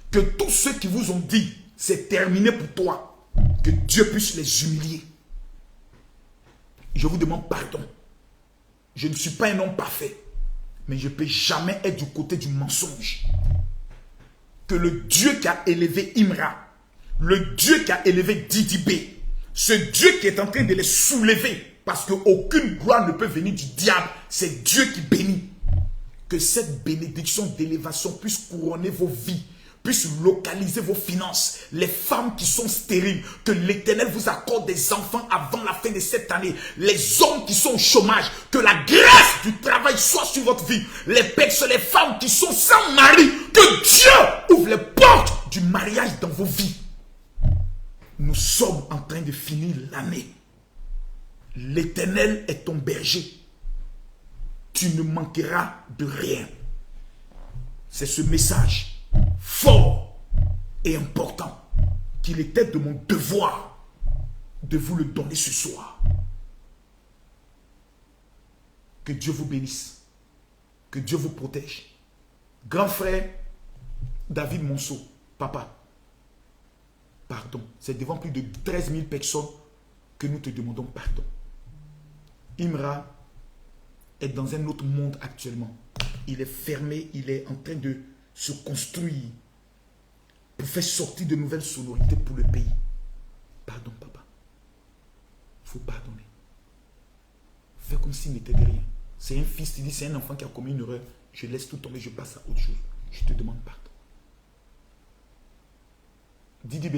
A: Que tous ceux qui vous ont dit, c'est terminé pour toi, que Dieu puisse les humilier. Je vous demande pardon. Je ne suis pas un homme parfait, mais je ne peux jamais être du côté du mensonge. Que le Dieu qui a élevé Imra, le Dieu qui a élevé Didi B, ce Dieu qui est en train de les soulever, parce qu'aucune gloire ne peut venir du diable, c'est Dieu qui bénit. Que cette bénédiction d'élévation puisse couronner vos vies, puisse localiser vos finances. Les femmes qui sont stériles, que l'Éternel vous accorde des enfants avant la fin de cette année. Les hommes qui sont au chômage, que la grâce du travail soit sur votre vie. Les personnes, les femmes qui sont sans mari, que Dieu ouvre les portes du mariage dans vos vies. Nous sommes en train de finir l'année. L'Éternel est ton berger. Tu ne manqueras de rien. C'est ce message fort et important qu'il était de mon devoir de vous le donner ce soir. Que Dieu vous bénisse. Que Dieu vous protège. Grand frère David Monceau, papa, pardon. C'est devant plus de 13 000 personnes que nous te demandons pardon. Imra est dans un autre monde actuellement. Il est fermé, il est en train de se construire pour faire sortir de nouvelles sonorités pour le pays. Pardon, papa. Il faut pardonner. Fais comme s'il n'était de rien. C'est un fils, il dit, c'est un enfant qui a commis une erreur. Je laisse tout tomber, je passe à autre chose. Je te demande pardon. Didi B,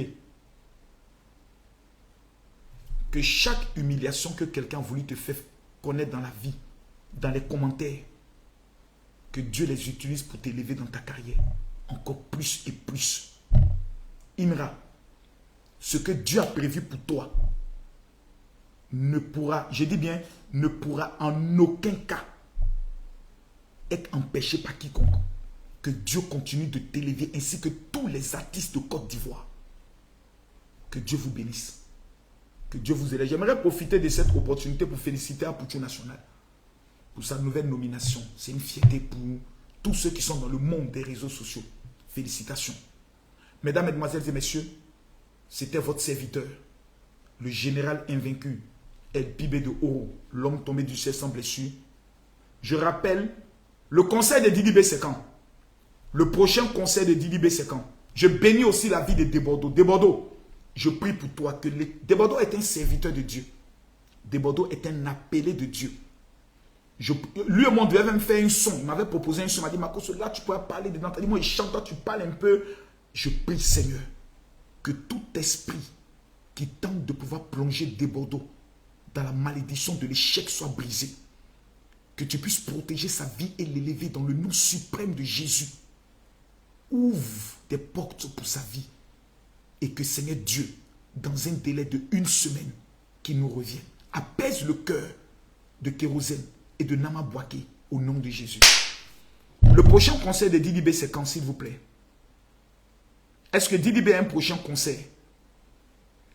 A: que chaque humiliation que quelqu'un a voulu te faire connaître dans la vie, dans les commentaires, que Dieu les utilise pour t'élever dans ta carrière. Encore plus et plus. Imra, ce que Dieu a prévu pour toi ne pourra, je dis bien, ne pourra en aucun cas être empêché par quiconque. Que Dieu continue de t'élever ainsi que tous les artistes de Côte d'Ivoire. Que Dieu vous bénisse. Que Dieu vous élève. J'aimerais profiter de cette opportunité pour féliciter Apoutou National pour sa nouvelle nomination. C'est une fierté pour tous ceux qui sont dans le monde des réseaux sociaux. Félicitations. Mesdames, Mesdemoiselles et Messieurs, c'était votre serviteur, le général invaincu, El Pibé de Oro, l'homme tombé du ciel sans blessure. Je rappelle, le conseil de Didi B, c'est quand? Le prochain conseil de Didi B, c'est quand? Je bénis aussi la vie de Debordo. Debordo, je prie pour toi que Debordo est un serviteur de Dieu. Debordo est un appelé de Dieu. Lui et moi, on devait même faire un son. Il m'avait proposé un son. Il m'a dit, Marcos, là, tu pourrais parler dedans. Il dit, moi, il chante, toi, tu parles un peu. Je prie, Seigneur, que tout esprit qui tente de pouvoir plonger Debordo dans la malédiction de l'échec soit brisé. Que tu puisses protéger sa vie et l'élever dans le nom suprême de Jésus. Ouvre des portes pour sa vie. Et que Seigneur Dieu, dans un délai de 1 semaine, qu'il nous revienne. Apaise le cœur de Kérosène et de Nama Bouaké au nom de Jésus. Le prochain concert de Didi B, c'est quand, s'il vous plaît? Est-ce que Didi B a un prochain concert?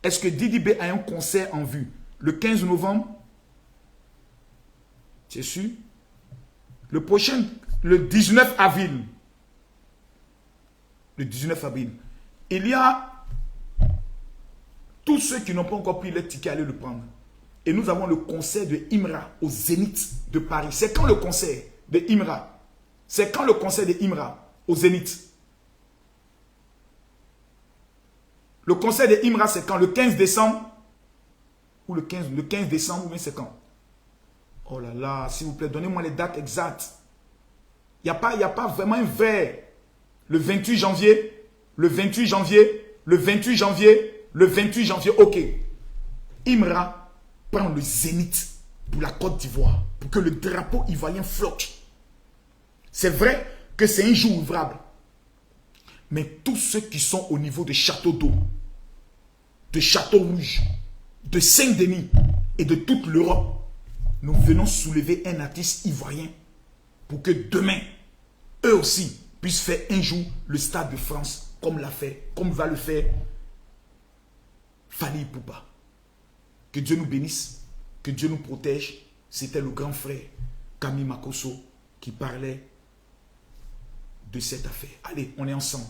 A: Est-ce que Didi B a un concert en vue? Le 15 novembre? C'est sûr? Le prochain, le 19 avril. Le 19 avril. Il y a tous ceux qui n'ont pas encore pris le ticket, allez le prendre. Et nous avons le concert de Imra au Zénith de Paris. C'est quand le concert de Imra? C'est quand le concert de Imra au Zénith? Le concert de Imra, c'est quand? Le 15 décembre? Ou le 15 décembre, ou bien c'est quand? Oh là là, s'il vous plaît, donnez-moi les dates exactes. Il n'y a pas vraiment un vrai. Le 28 janvier, le 28 janvier, le 28 janvier, le 28 janvier, ok. Imra prend le zénith pour la Côte d'Ivoire, pour que le drapeau ivoirien flotte. C'est vrai que c'est un jour ouvrable. Mais tous ceux qui sont au niveau de Château d'Eau, de Château Rouge, de Saint-Denis et de toute l'Europe, nous venons soulever un artiste ivoirien pour que demain, eux aussi, puissent faire un jour le Stade de France, comme l'a fait, comme va le faire Fally Ipupa. Que Dieu nous bénisse, que Dieu nous protège. C'était le grand frère Camille Makosso qui parlait de cette affaire. Allez, on est ensemble.